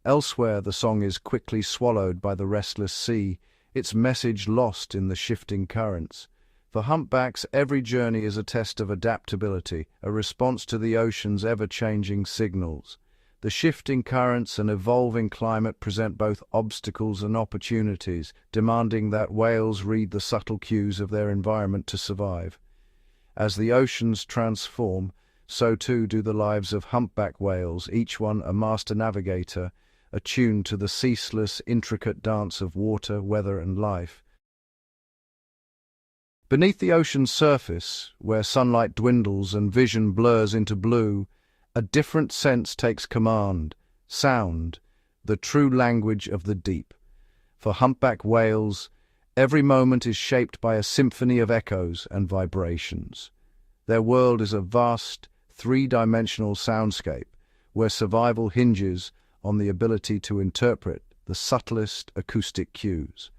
Elsewhere, the song is quickly swallowed by the restless sea, its message lost in the shifting currents. For humpbacks, every journey is a test of adaptability, a response to the ocean's ever-changing signals. The shifting currents and evolving climate present both obstacles and opportunities, demanding that whales read the subtle cues of their environment to survive. As the oceans transform, so too do the lives of humpback whales, each one a master navigator, attuned to the ceaseless, intricate dance of water, weather, and life. Beneath the ocean's surface, where sunlight dwindles and vision blurs into blue, a different sense takes command: sound, the true language of the deep. For humpback whales, every moment is shaped by a symphony of echoes and vibrations. Their world is a vast, three-dimensional soundscape, where survival hinges on the ability to interpret the subtlest acoustic cues.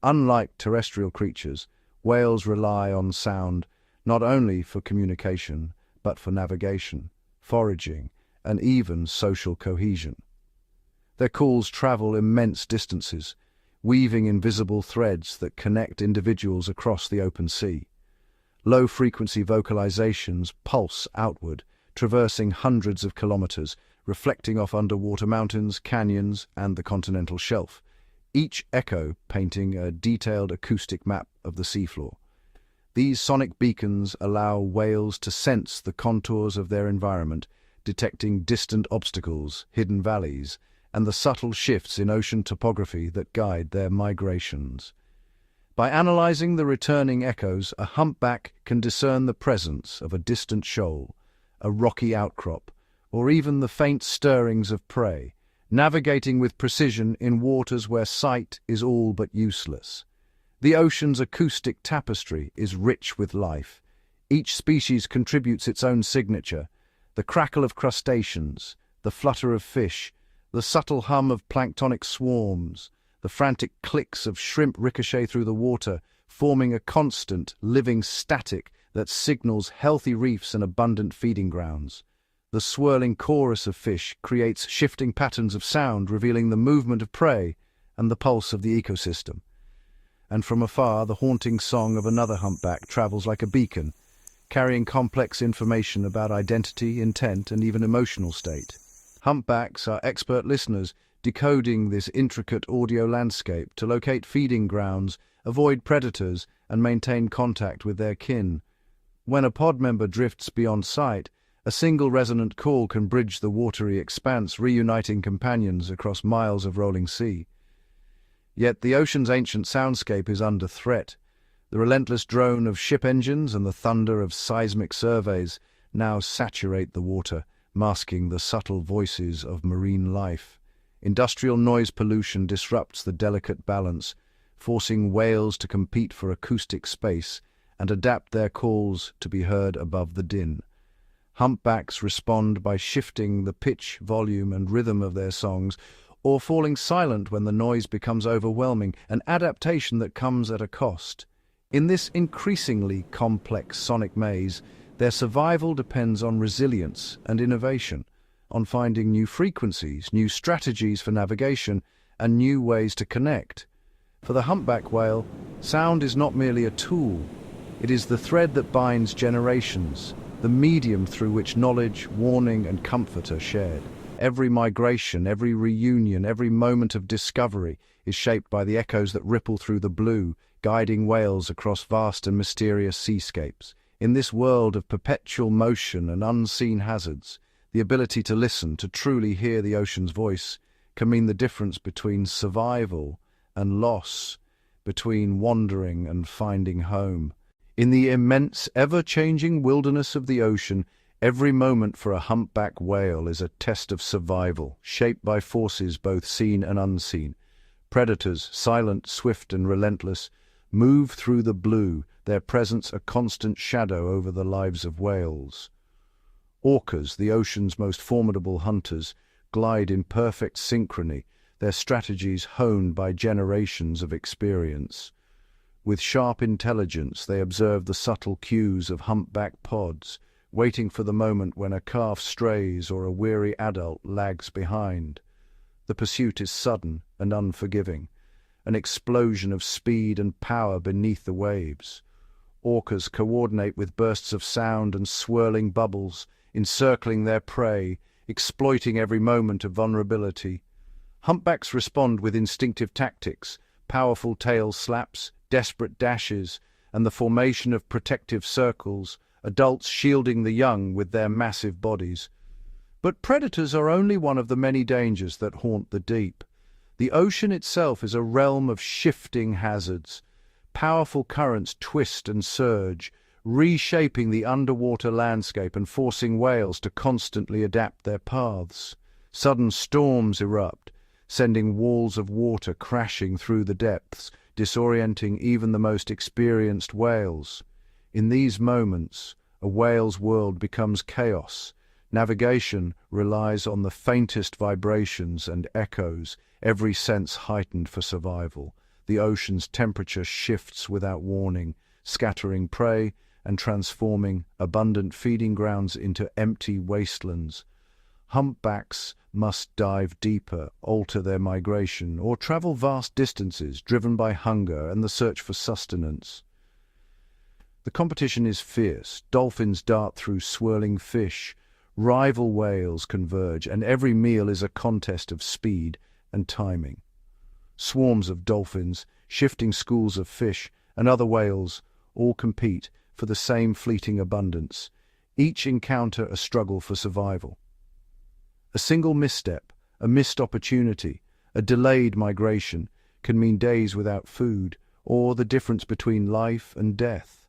Unlike terrestrial creatures, whales rely on sound not only for communication, but for navigation, foraging, and even social cohesion. Their calls travel immense distances, weaving invisible threads that connect individuals across the open sea. Low-frequency vocalizations pulse outward, traversing hundreds of kilometers, reflecting off underwater mountains, canyons, and the continental shelf, each echo painting a detailed acoustic map of the seafloor. These sonic beacons allow whales to sense the contours of their environment, detecting distant obstacles, hidden valleys, and the subtle shifts in ocean topography that guide their migrations. By analyzing the returning echoes, a humpback can discern the presence of a distant shoal, a rocky outcrop, or even the faint stirrings of prey, navigating with precision in waters where sight is all but useless. The ocean's acoustic tapestry is rich with life. Each species contributes its own signature: the crackle of crustaceans, the flutter of fish, the subtle hum of planktonic swarms, the frantic clicks of shrimp ricochet through the water, forming a constant, living static that signals healthy reefs and abundant feeding grounds. The swirling chorus of fish creates shifting patterns of sound, revealing the movement of prey and the pulse of the ecosystem. And from afar, the haunting song of another humpback travels like a beacon, carrying complex information about identity, intent, and even emotional state. Humpbacks are expert listeners, decoding this intricate audio landscape to locate feeding grounds, avoid predators, and maintain contact with their kin. When a pod member drifts beyond sight, a single resonant call can bridge the watery expanse, reuniting companions across miles of rolling sea. Yet the ocean's ancient soundscape is under threat. The relentless drone of ship engines and the thunder of seismic surveys now saturate the water, masking the subtle voices of marine life. Industrial noise pollution disrupts the delicate balance, forcing whales to compete for acoustic space and adapt their calls to be heard above the din. Humpbacks respond by shifting the pitch, volume, and rhythm of their songs, or falling silent when the noise becomes overwhelming, an adaptation that comes at a cost. In this increasingly complex sonic maze, their survival depends on resilience and innovation, on finding new frequencies, new strategies for navigation, and new ways to connect. For the humpback whale, sound is not merely a tool. It is the thread that binds generations, the medium through which knowledge, warning, and comfort are shared. Every migration, every reunion, every moment of discovery is shaped by the echoes that ripple through the blue, guiding whales across vast and mysterious seascapes. In this world of perpetual motion and unseen hazards, the ability to listen, to truly hear the ocean's voice, can mean the difference between survival and loss, between wandering and finding home. In the immense, ever-changing wilderness of the ocean, every moment for a humpback whale is a test of survival, shaped by forces both seen and unseen. Predators, silent, swift, and relentless, move through the blue, their presence a constant shadow over the lives of whales. Orcas, the ocean's most formidable hunters, glide in perfect synchrony, their strategies honed by generations of experience. With sharp intelligence, they observe the subtle cues of humpback pods, waiting for the moment when a calf strays or a weary adult lags behind. The pursuit is sudden and unforgiving, an explosion of speed and power beneath the waves. Orcas coordinate with bursts of sound and swirling bubbles, encircling their prey, exploiting every moment of vulnerability. Humpbacks respond with instinctive tactics, powerful tail slaps, desperate dashes, and the formation of protective circles, adults shielding the young with their massive bodies. But predators are only one of the many dangers that haunt the deep. The ocean itself is a realm of shifting hazards. Powerful currents twist and surge, reshaping the underwater landscape and forcing whales to constantly adapt their paths. Sudden storms erupt, sending walls of water crashing through the depths, disorienting even the most experienced whales. In these moments, a whale's world becomes chaos. Navigation relies on the faintest vibrations and echoes, every sense heightened for survival. The ocean's temperature shifts without warning, scattering prey and transforming abundant feeding grounds into empty wastelands. Humpbacks must dive deeper, alter their migration, or travel vast distances driven by hunger and the search for sustenance. The competition is fierce. Dolphins dart through swirling fish, rival whales converge, and every meal is a contest of speed and timing. Swarms of dolphins, shifting schools of fish, and other whales all compete for the same fleeting abundance, each encounter a struggle for survival. A single misstep, a missed opportunity, a delayed migration can mean days without food, or the difference between life and death.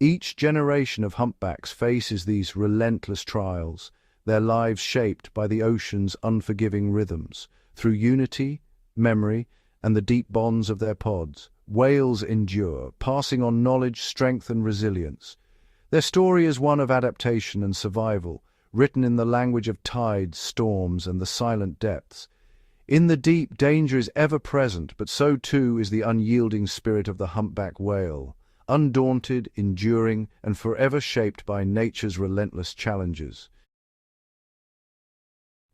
Each generation of humpbacks faces these relentless trials, their lives shaped by the ocean's unforgiving rhythms. Through unity, memory, and the deep bonds of their pods, whales endure, passing on knowledge, strength, and resilience. Their story is one of adaptation and survival, written in the language of tides, storms, and the silent depths. In the deep, danger is ever present, but so too is the unyielding spirit of the humpback whale, undaunted, enduring, and forever shaped by nature's relentless challenges.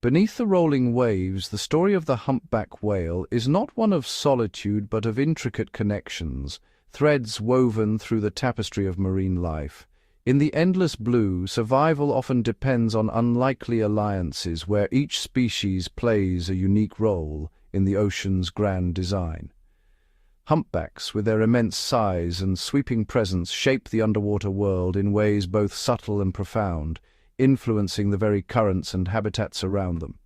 Beneath the rolling waves, the story of the humpback whale is not one of solitude but of intricate connections, threads woven through the tapestry of marine life. In the endless blue, survival often depends on unlikely alliances where each species plays a unique role in the ocean's grand design. Humpbacks, with their immense size and sweeping presence, shape the underwater world in ways both subtle and profound, influencing the very currents and habitats around them.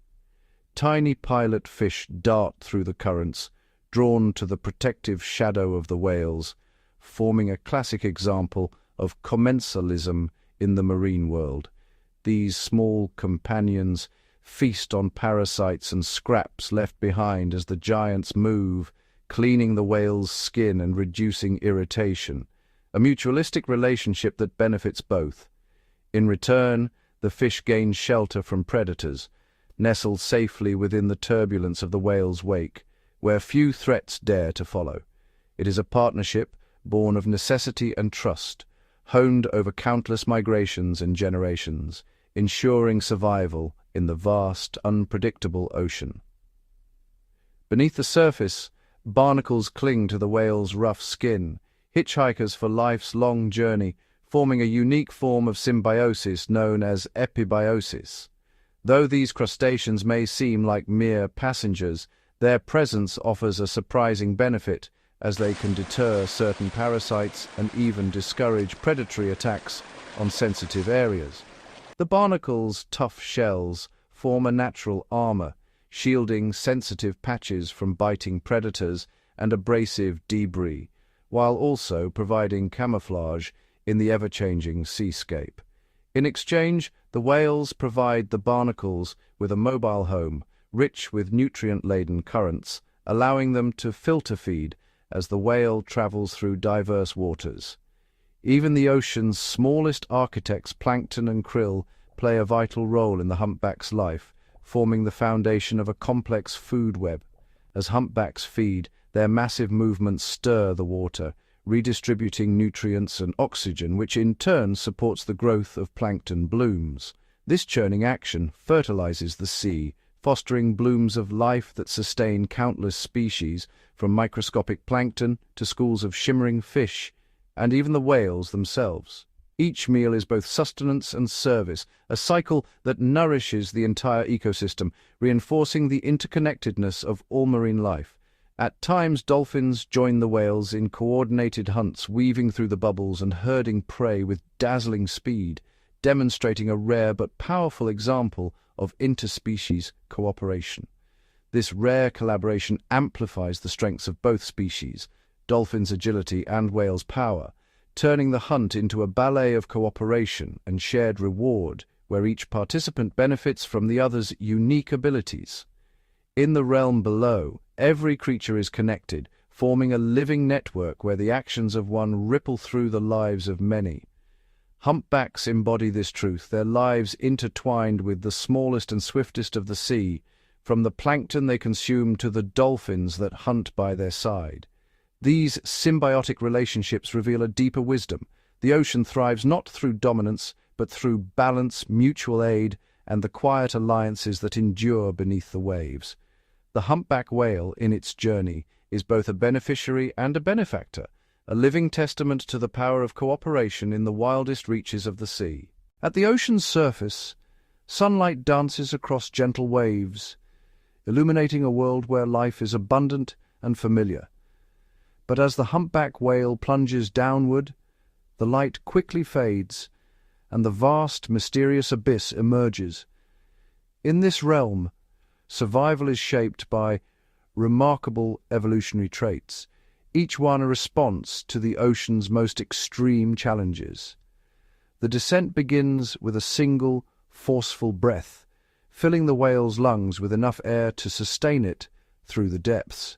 Tiny pilot fish dart through the currents, drawn to the protective shadow of the whales, forming a classic example of commensalism in the marine world. These small companions feast on parasites and scraps left behind as the giants move, cleaning the whale's skin and reducing irritation, a mutualistic relationship that benefits both. In return, the fish gain shelter from predators, nestled safely within the turbulence of the whale's wake, where few threats dare to follow. It is a partnership born of necessity and trust, honed over countless migrations and generations, ensuring survival in the vast, unpredictable ocean. Beneath the surface, barnacles cling to the whale's rough skin, hitchhikers for life's long journey, forming a unique form of symbiosis known as epibiosis. Though these crustaceans may seem like mere passengers, their presence offers a surprising benefit, as they can deter certain parasites and even discourage predatory attacks on sensitive areas. The barnacles' tough shells form a natural armor, shielding sensitive patches from biting predators and abrasive debris, while also providing camouflage in the ever-changing seascape. In exchange, the whales provide the barnacles with a mobile home, rich with nutrient-laden currents, allowing them to filter feed as the whale travels through diverse waters. Even the ocean's smallest architects, Plankton and Krill, play a vital role in the humpback's life, forming the foundation of a complex food web. As humpbacks feed, their massive movements stir the water, redistributing nutrients and oxygen, which in turn supports the growth of plankton blooms. This churning action fertilizes the sea, fostering blooms of life that sustain countless species, from microscopic plankton to schools of shimmering fish, and even the whales themselves. Each meal is both sustenance and service, a cycle that nourishes the entire ecosystem, reinforcing the interconnectedness of all marine life. At times, dolphins join the whales in coordinated hunts, weaving through the bubbles and herding prey with dazzling speed, demonstrating a rare but powerful example of interspecies cooperation. This rare collaboration amplifies the strengths of both species, dolphins' agility and whales' power, turning the hunt into a ballet of cooperation and shared reward, where each participant benefits from the other's unique abilities. In the realm below, every creature is connected, forming a living network where the actions of one ripple through the lives of many. Humpbacks embody this truth, their lives intertwined with the smallest and swiftest of the sea, from the plankton they consume to the dolphins that hunt by their side. These symbiotic relationships reveal a deeper wisdom. The ocean thrives not through dominance, but through balance, mutual aid, and the quiet alliances that endure beneath the waves. The humpback whale, in its journey, is both a beneficiary and a benefactor, a living testament to the power of cooperation in the wildest reaches of the sea. At the ocean's surface, sunlight dances across gentle waves, illuminating a world where life is abundant and familiar. But as the humpback whale plunges downward, the light quickly fades, and the vast, mysterious abyss emerges. In this realm, survival is shaped by remarkable evolutionary traits, each one a response to the ocean's most extreme challenges. The descent begins with a single, forceful breath, filling the whale's lungs with enough air to sustain it through the depths.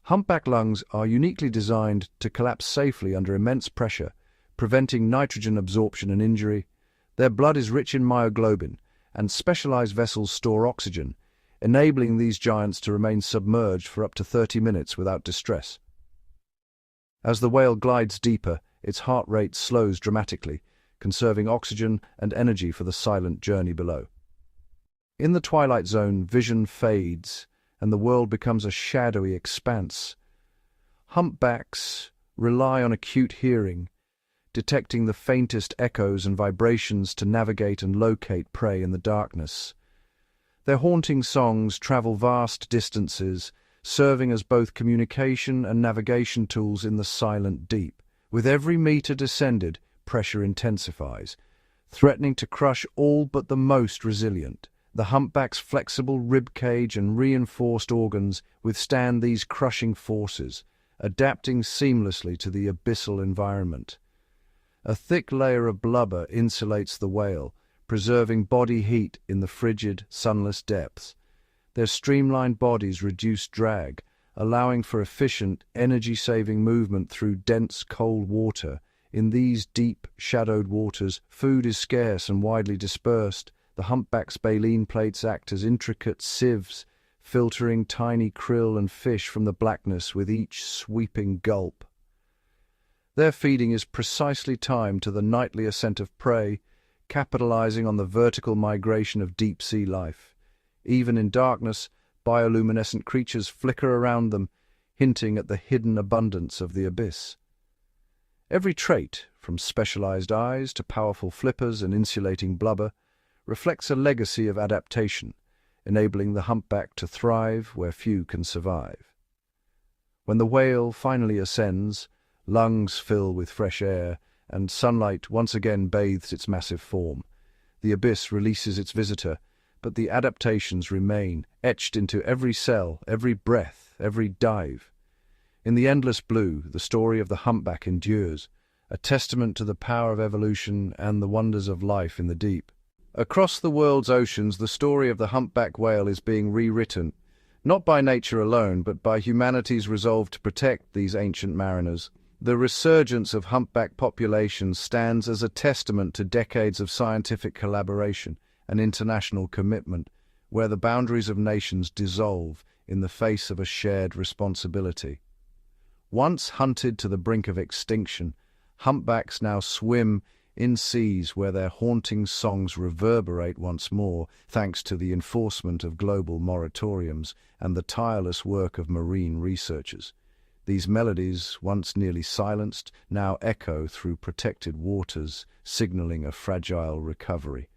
Humpback lungs are uniquely designed to collapse safely under immense pressure, preventing nitrogen absorption and injury. Their blood is rich in myoglobin, and specialized vessels store oxygen, enabling these giants to remain submerged for up to 30 minutes without distress. As the whale glides deeper, its heart rate slows dramatically, conserving oxygen and energy for the silent journey below. In the twilight zone, vision fades, and the world becomes a shadowy expanse. Humpbacks rely on acute hearing, detecting the faintest echoes and vibrations to navigate and locate prey in the darkness. Their haunting songs travel vast distances, serving as both communication and navigation tools in the silent deep. With every meter descended, pressure intensifies, threatening to crush all but the most resilient. The humpback's flexible rib cage and reinforced organs withstand these crushing forces, adapting seamlessly to the abyssal environment. A thick layer of blubber insulates the whale, preserving body heat in the frigid, sunless depths. Their streamlined bodies reduce drag, allowing for efficient, energy-saving movement through dense, cold water. In these deep, shadowed waters, food is scarce and widely dispersed. The humpback's baleen plates act as intricate sieves, filtering tiny krill and fish from the blackness with each sweeping gulp. Their feeding is precisely timed to the nightly ascent of prey, capitalizing on the vertical migration of deep-sea life. Even in darkness, bioluminescent creatures flicker around them, hinting at the hidden abundance of the abyss. Every trait, from specialized eyes to powerful flippers and insulating blubber, reflects a legacy of adaptation, enabling the humpback to thrive where few can survive. When the whale finally ascends, lungs fill with fresh air, and sunlight once again bathes its massive form. The abyss releases its visitor, but the adaptations remain, etched into every cell, every breath, every dive. In the endless blue, the story of the humpback endures, a testament to the power of evolution and the wonders of life in the deep. Across the world's oceans, the story of the humpback whale is being rewritten, not by nature alone, but by humanity's resolve to protect these ancient mariners. The resurgence of humpback populations stands as a testament to decades of scientific collaboration and international commitment, where the boundaries of nations dissolve in the face of a shared responsibility. Once hunted to the brink of extinction, humpbacks now swim in seas where their haunting songs reverberate once more, thanks to the enforcement of global moratoriums and the tireless work of marine researchers. These melodies, once nearly silenced, now echo through protected waters, signaling a fragile recovery.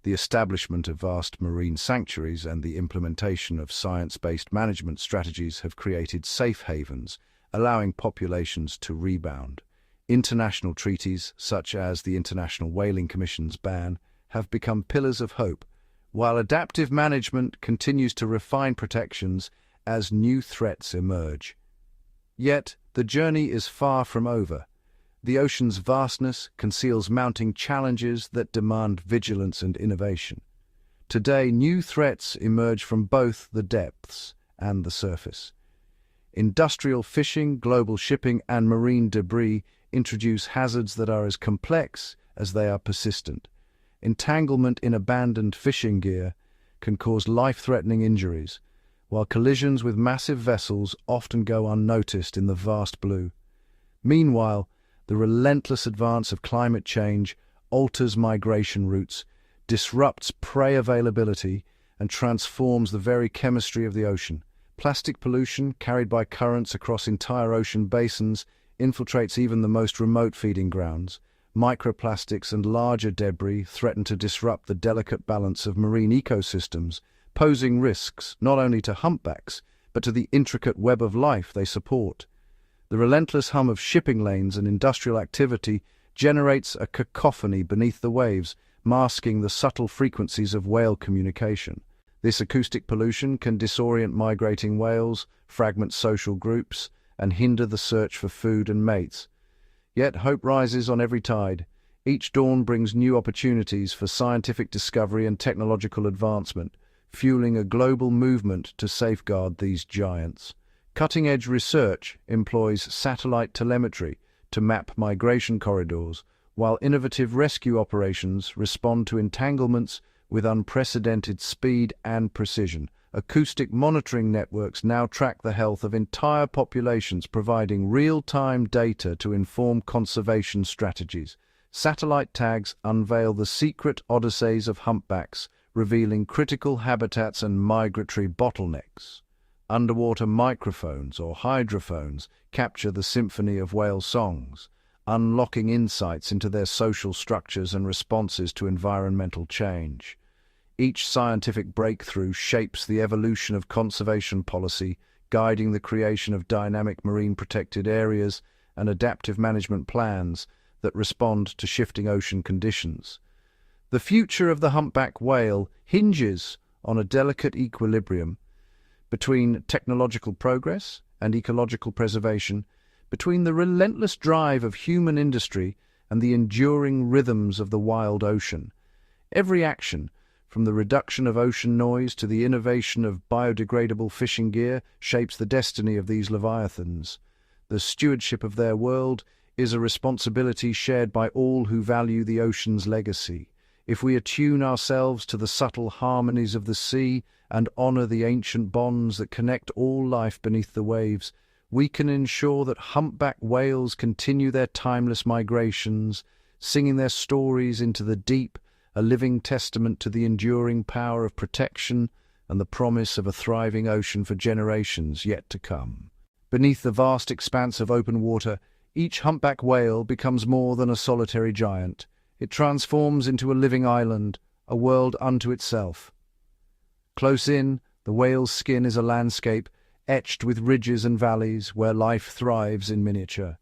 The establishment of vast marine sanctuaries and the implementation of science-based management strategies have created safe havens, allowing populations to rebound. International treaties, such as the International Whaling Commission's ban, have become pillars of hope, while adaptive management continues to refine protections as new threats emerge. Yet, the journey is far from over. The ocean's vastness conceals mounting challenges that demand vigilance and innovation. Today, new threats emerge from both the depths and the surface. Industrial fishing, global shipping, and marine debris introduce hazards that are as complex as they are persistent. Entanglement in abandoned fishing gear can cause life-threatening injuries, while collisions with massive vessels often go unnoticed in the vast blue. Meanwhile, the relentless advance of climate change alters migration routes, disrupts prey availability, and transforms the very chemistry of the ocean. Plastic pollution, carried by currents across entire ocean basins, infiltrates even the most remote feeding grounds. Microplastics and larger debris threaten to disrupt the delicate balance of marine ecosystems, posing risks not only to humpbacks, but to the intricate web of life they support. The relentless hum of shipping lanes and industrial activity generates a cacophony beneath the waves, masking the subtle frequencies of whale communication. This acoustic pollution can disorient migrating whales, fragment social groups, and hinder the search for food and mates. Yet hope rises on every tide. Each dawn brings new opportunities for scientific discovery and technological advancement, fueling a global movement to safeguard these giants. Cutting-edge research employs satellite telemetry to map migration corridors, while innovative rescue operations respond to entanglements with unprecedented speed and precision. Acoustic monitoring networks now track the health of entire populations, providing real-time data to inform conservation strategies. Satellite tags unveil the secret odysseys of humpbacks, revealing critical habitats and migratory bottlenecks. Underwater microphones or hydrophones capture the symphony of whale songs, unlocking insights into their social structures and responses to environmental change. Each scientific breakthrough shapes the evolution of conservation policy, guiding the creation of dynamic marine protected areas and adaptive management plans that respond to shifting ocean conditions. The future of the humpback whale hinges on a delicate equilibrium between technological progress and ecological preservation, between the relentless drive of human industry and the enduring rhythms of the wild ocean. Every action, from the reduction of ocean noise to the innovation of biodegradable fishing gear, shapes the destiny of these leviathans. The stewardship of their world is a responsibility shared by all who value the ocean's legacy. If we attune ourselves to the subtle harmonies of the sea and honor the ancient bonds that connect all life beneath the waves, we can ensure that humpback whales continue their timeless migrations, singing their stories into the deep, a living testament to the enduring power of protection and the promise of a thriving ocean for generations yet to come. Beneath the vast expanse of open water, each humpback whale becomes more than a solitary giant. It transforms into a living island, a world unto itself. Close in, the whale's skin is a landscape, etched with ridges and valleys where life thrives in miniature.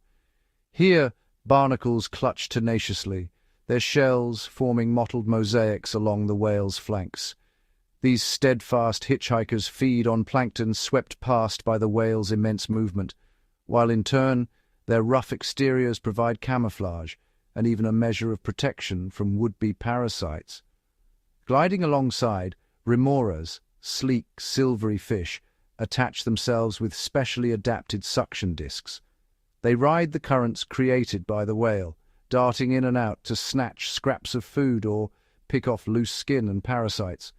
Here, barnacles clutch tenaciously, their shells forming mottled mosaics along the whale's flanks. These steadfast hitchhikers feed on plankton swept past by the whale's immense movement, while in turn, their rough exteriors provide camouflage and even a measure of protection from would-be parasites. Gliding alongside, remoras, sleek, silvery fish, attach themselves with specially adapted suction discs. They ride the currents created by the whale, darting in and out to snatch scraps of food or pick off loose skin and parasites.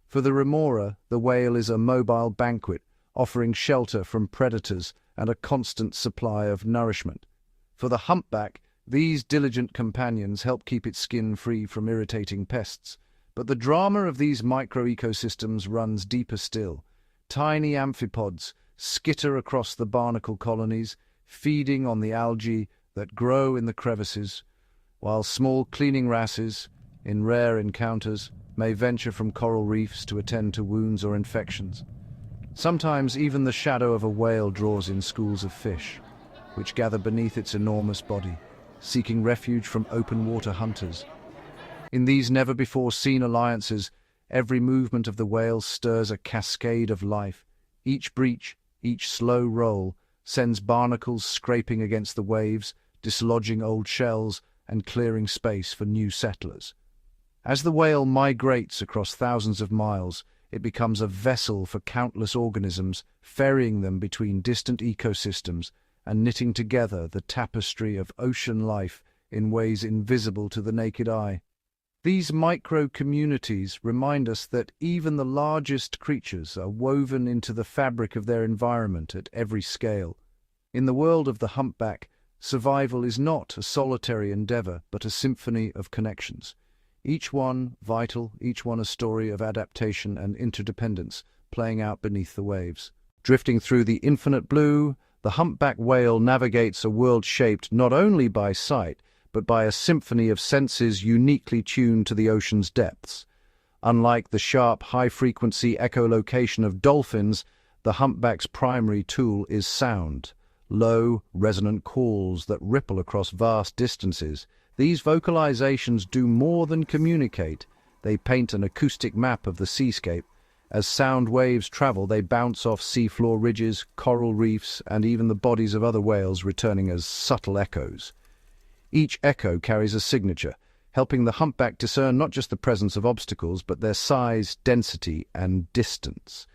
For the remora, the whale is a mobile banquet, offering shelter from predators and a constant supply of nourishment. For the humpback, these diligent companions help keep its skin free from irritating pests. But the drama of these micro-ecosystems runs deeper still. Tiny amphipods skitter across the barnacle colonies, feeding on the algae that grow in the crevices, while small cleaning wrasses, in rare encounters, may venture from coral reefs to attend to wounds or infections. Sometimes even the shadow of a whale draws in schools of fish, which gather beneath its enormous body, seeking refuge from open-water hunters. In these never-before-seen alliances, every movement of the whale stirs a cascade of life. Each breach, each slow roll, sends barnacles scraping against the waves, dislodging old shells and clearing space for new settlers. As the whale migrates across thousands of miles, it becomes a vessel for countless organisms, ferrying them between distant ecosystems and knitting together the tapestry of ocean life in ways invisible to the naked eye. These micro-communities remind us that even the largest creatures are woven into the fabric of their environment at every scale. In the world of the humpback, survival is not a solitary endeavor, but a symphony of connections. Each one vital, each one a story of adaptation and interdependence playing out beneath the waves. Drifting through the infinite blue, the humpback whale navigates a world shaped not only by sight, but by a symphony of senses uniquely tuned to the ocean's depths. Unlike the sharp, high-frequency echolocation of dolphins, the humpback's primary tool is sound. Low, resonant calls that ripple across vast distances. These vocalizations do more than communicate. They paint an acoustic map of the seascape. As sound waves travel, they bounce off seafloor ridges, coral reefs, and even the bodies of other whales, returning as subtle echoes. Each echo carries a signature, helping the humpback discern not just the presence of obstacles, but their size, density, and distance.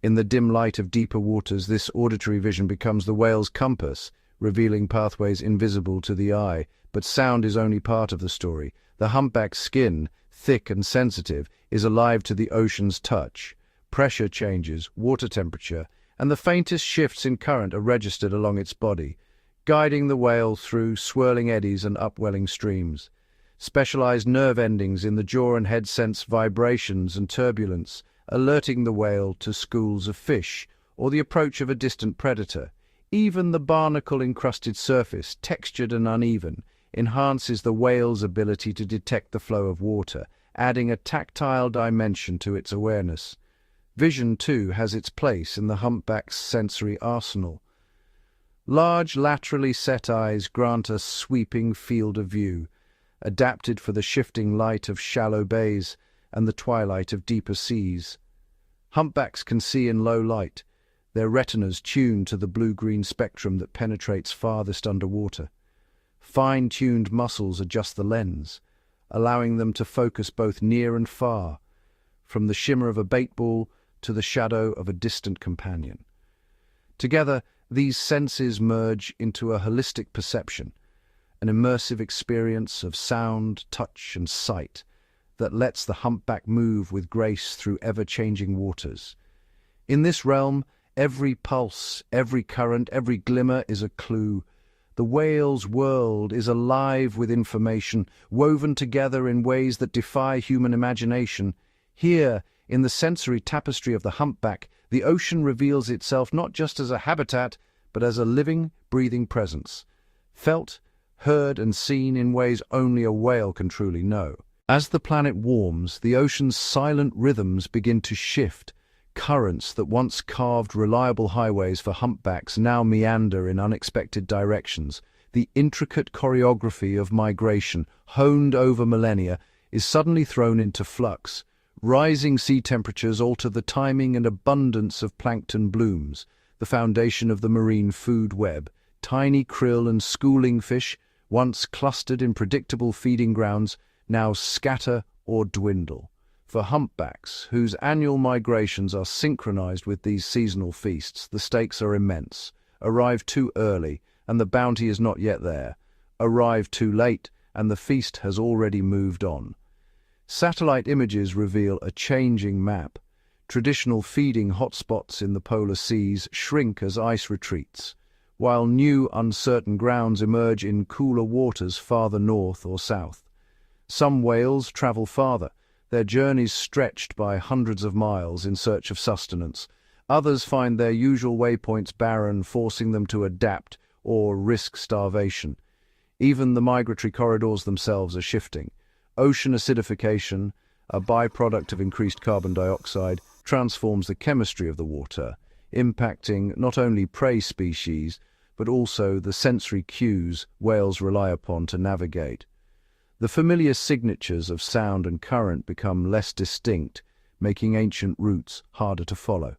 In the dim light of deeper waters, this auditory vision becomes the whale's compass, revealing pathways invisible to the eye. But sound is only part of the story. The humpback's skin, thick and sensitive, is alive to the ocean's touch. Pressure changes, water temperature, and the faintest shifts in current are registered along its body, guiding the whale through swirling eddies and upwelling streams. Specialized nerve endings in the jaw and head sense vibrations and turbulence, alerting the whale to schools of fish or the approach of a distant predator. Even the barnacle-encrusted surface, textured and uneven, enhances the whale's ability to detect the flow of water, adding a tactile dimension to its awareness. Vision, too, has its place in the humpback's sensory arsenal. Large, laterally set eyes grant a sweeping field of view, adapted for the shifting light of shallow bays and the twilight of deeper seas. Humpbacks can see in low light, their retinas tuned to the blue-green spectrum that penetrates farthest underwater. Fine-tuned muscles adjust the lens, allowing them to focus both near and far, from the shimmer of a bait ball to the shadow of a distant companion. Together, these senses merge into a holistic perception, an immersive experience of sound, touch, and sight that lets the humpback move with grace through ever-changing waters. In this realm, every pulse, every current, every glimmer is a clue. The whale's world is alive with information, woven together in ways that defy human imagination. Here, in the sensory tapestry of the humpback, the ocean reveals itself not just as a habitat, but as a living, breathing presence, felt, heard, and seen in ways only a whale can truly know. As the planet warms, the ocean's silent rhythms begin to shift. Currents that once carved reliable highways for humpbacks now meander in unexpected directions. The intricate choreography of migration, honed over millennia, is suddenly thrown into flux. Rising sea temperatures alter the timing and abundance of plankton blooms, the foundation of the marine food web. Tiny krill and schooling fish, once clustered in predictable feeding grounds, now scatter or dwindle. For humpbacks, whose annual migrations are synchronized with these seasonal feasts, the stakes are immense. Arrive too early, and the bounty is not yet there. Arrive too late, and the feast has already moved on. Satellite images reveal a changing map. Traditional feeding hotspots in the polar seas shrink as ice retreats, while new uncertain grounds emerge in cooler waters farther north or south. Some whales travel farther, their journeys stretched by hundreds of miles in search of sustenance. Others find their usual waypoints barren, forcing them to adapt or risk starvation. Even the migratory corridors themselves are shifting. Ocean acidification, a byproduct of increased carbon dioxide, transforms the chemistry of the water, impacting not only prey species, but also the sensory cues whales rely upon to navigate. The familiar signatures of sound and current become less distinct, making ancient routes harder to follow.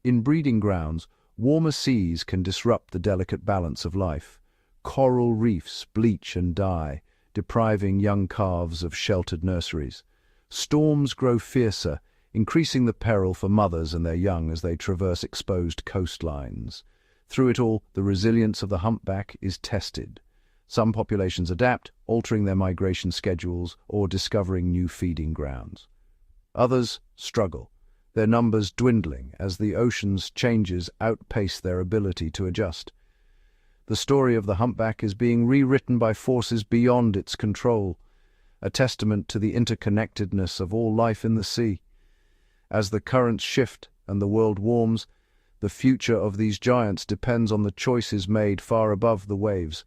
In breeding grounds, warmer seas can disrupt the delicate balance of life. Coral reefs bleach and die, depriving young calves of sheltered nurseries. Storms grow fiercer, increasing the peril for mothers and their young as they traverse exposed coastlines. Through it all, the resilience of the humpback is tested. Some populations adapt, altering their migration schedules or discovering new feeding grounds. Others struggle, their numbers dwindling as the ocean's changes outpace their ability to adjust. The story of the humpback is being rewritten by forces beyond its control, a testament to the interconnectedness of all life in the sea. As the currents shift and the world warms, the future of these giants depends on the choices made far above the waves,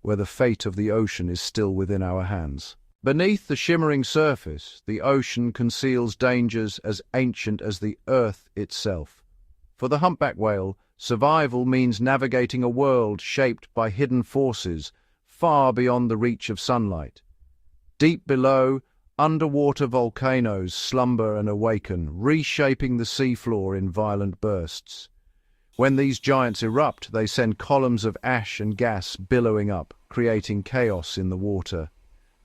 where the fate of the ocean is still within our hands. Beneath the shimmering surface, the ocean conceals dangers as ancient as the earth itself. For the humpback whale, survival means navigating a world shaped by hidden forces far beyond the reach of sunlight. Deep below, underwater volcanoes slumber and awaken, reshaping the seafloor in violent bursts. When these giants erupt, they send columns of ash and gas billowing up, creating chaos in the water.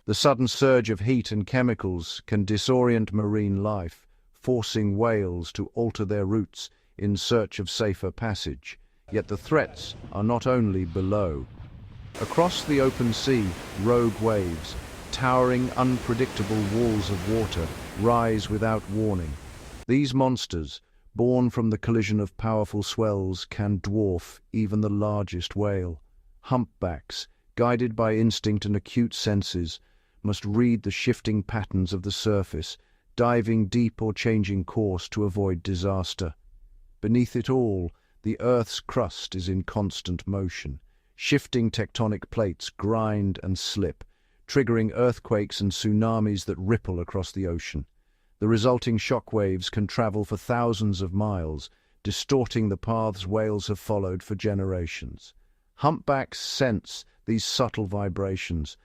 The sudden surge of heat and chemicals can disorient marine life, forcing whales to alter their routes in search of safer passage. Yet the threats are not only below. Across the open sea, rogue waves, towering unpredictable walls of water, rise without warning. These monsters, born from the collision of powerful swells, can dwarf even the largest whale. Humpbacks, guided by instinct and acute senses, must read the shifting patterns of the surface, diving deep or changing course to avoid disaster. Beneath it all, the Earth's crust is in constant motion. Shifting tectonic plates grind and slip, triggering earthquakes and tsunamis that ripple across the ocean. The resulting shock waves can travel for thousands of miles, distorting the paths whales have followed for generations. Humpbacks sense these subtle vibrations,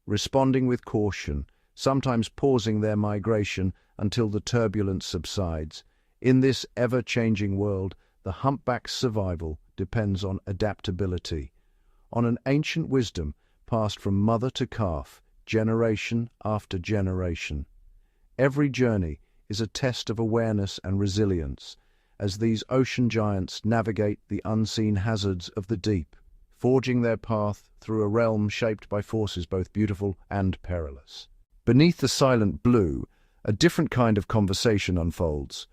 responding with caution, sometimes pausing their migration until the turbulence subsides. In this ever-changing world, the humpback's survival depends on adaptability, on an ancient wisdom passed from mother to calf, generation after generation. Every journey is a test of awareness and resilience, as these ocean giants navigate the unseen hazards of the deep, forging their path through a realm shaped by forces both beautiful and perilous. Beneath the silent blue, a different kind of conversation unfolds.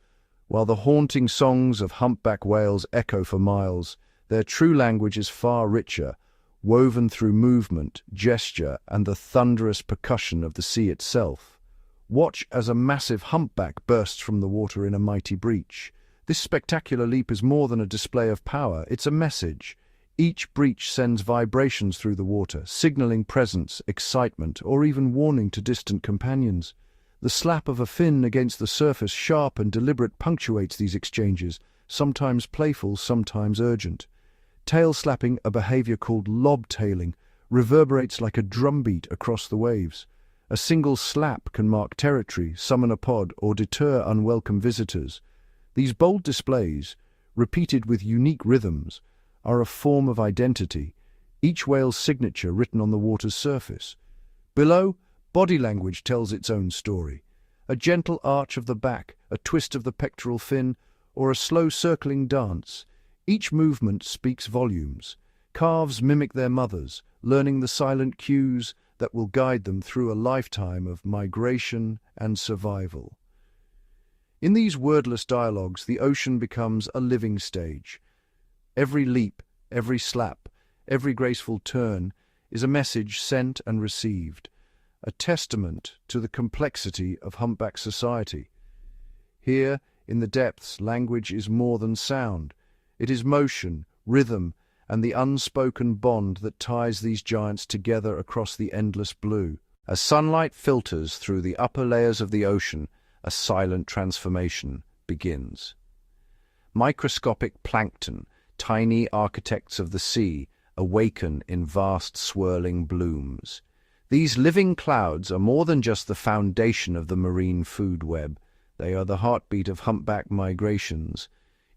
While the haunting songs of humpback whales echo for miles, their true language is far richer, woven through movement, gesture, and the thunderous percussion of the sea itself. Watch as a massive humpback bursts from the water in a mighty breach. This spectacular leap is more than a display of power, it's a message. Each breach sends vibrations through the water, signaling presence, excitement, or even warning to distant companions. The slap of a fin against the surface, sharp and deliberate, punctuates these exchanges, sometimes playful, sometimes urgent. Tail slapping, a behavior called lob-tailing, reverberates like a drumbeat across the waves. A single slap can mark territory, summon a pod, or deter unwelcome visitors. These bold displays, repeated with unique rhythms, are a form of identity, each whale's signature written on the water's surface. Below, body language tells its own story. A gentle arch of the back, a twist of the pectoral fin, or a slow circling dance. Each movement speaks volumes. Calves mimic their mothers, learning the silent cues that will guide them through a lifetime of migration and survival. In these wordless dialogues, the ocean becomes a living stage. Every leap, every slap, every graceful turn is a message sent and received, a testament to the complexity of humpback society. Here, in the depths, language is more than sound. It is motion, rhythm, and the unspoken bond that ties these giants together across the endless blue. As sunlight filters through the upper layers of the ocean, a silent transformation begins. Microscopic plankton, tiny architects of the sea, awaken in vast swirling blooms. These living clouds are more than just the foundation of the marine food web. They are the heartbeat of humpback migrations.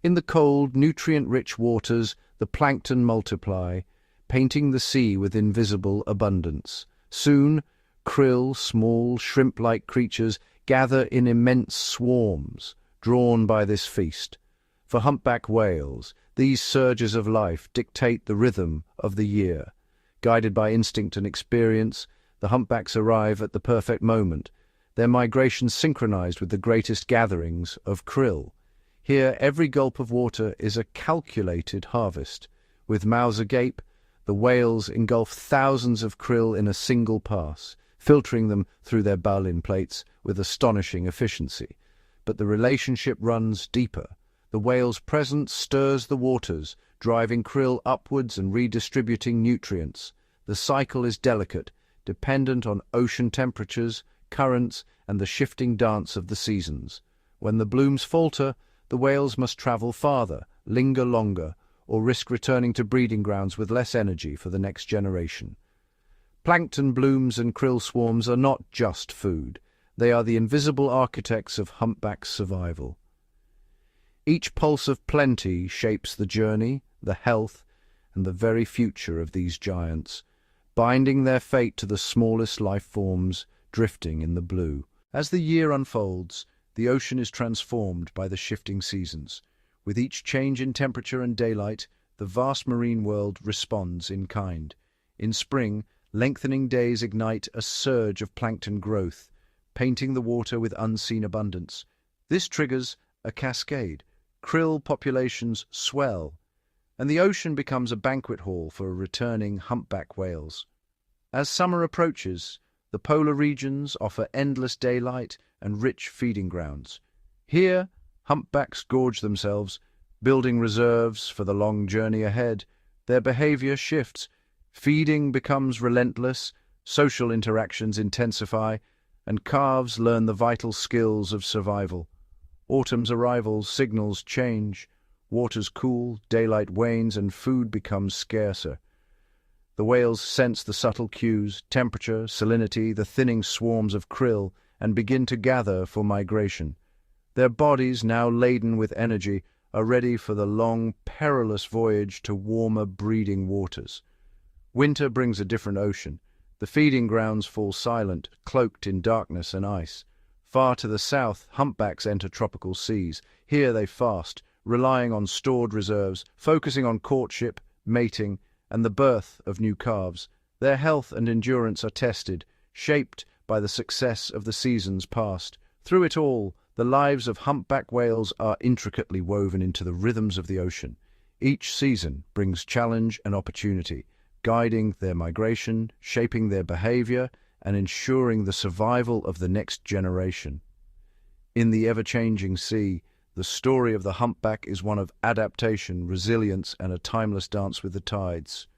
In the cold, nutrient-rich waters, the plankton multiply, painting the sea with invisible abundance. Soon, krill, small, shrimp-like creatures, gather in immense swarms, drawn by this feast. For humpback whales, these surges of life dictate the rhythm of the year. Guided by instinct and experience, the humpbacks arrive at the perfect moment, their migration synchronized with the greatest gatherings of krill. Here, every gulp of water is a calculated harvest. With mouths agape, the whales engulf thousands of krill in a single pass, filtering them through their baleen plates with astonishing efficiency. But the relationship runs deeper. The whale's presence stirs the waters, driving krill upwards and redistributing nutrients. The cycle is delicate, dependent on ocean temperatures, currents, and the shifting dance of the seasons. When the blooms falter, the whales must travel farther, linger longer, or risk returning to breeding grounds with less energy for the next generation. Plankton blooms and krill swarms are not just food. They are the invisible architects of humpback's survival. Each pulse of plenty shapes the journey, the health, and the very future of these giants, binding their fate to the smallest life forms drifting in the blue. As the year unfolds, the ocean is transformed by the shifting seasons. With each change in temperature and daylight, the vast marine world responds in kind. In spring, lengthening days ignite a surge of plankton growth, painting the water with unseen abundance. This triggers a cascade. Krill populations swell, and the ocean becomes a banquet hall for returning humpback whales. As summer approaches, the polar regions offer endless daylight and rich feeding grounds. Here, humpbacks gorge themselves, building reserves for the long journey ahead. Their behavior shifts. Feeding becomes relentless, social interactions intensify, and calves learn the vital skills of survival. Autumn's arrival signals change. Waters cool, daylight wanes, and food becomes scarcer. The whales sense the subtle cues, temperature, salinity, the thinning swarms of krill, and begin to gather for migration. Their bodies, now laden with energy, are ready for the long, perilous voyage to warmer breeding waters. Winter brings a different ocean. The feeding grounds fall silent, cloaked in darkness and ice. Far to the south, humpbacks enter tropical seas. Here they fast, relying on stored reserves, focusing on courtship, mating, and the birth of new calves. Their health and endurance are tested, shaped by the success of the seasons past. Through it all, the lives of humpback whales are intricately woven into the rhythms of the ocean. Each season brings challenge and opportunity, guiding their migration, shaping their behavior, and ensuring the survival of the next generation. In the ever-changing sea, the story of the humpback is one of adaptation, resilience, and a timeless dance with the tides.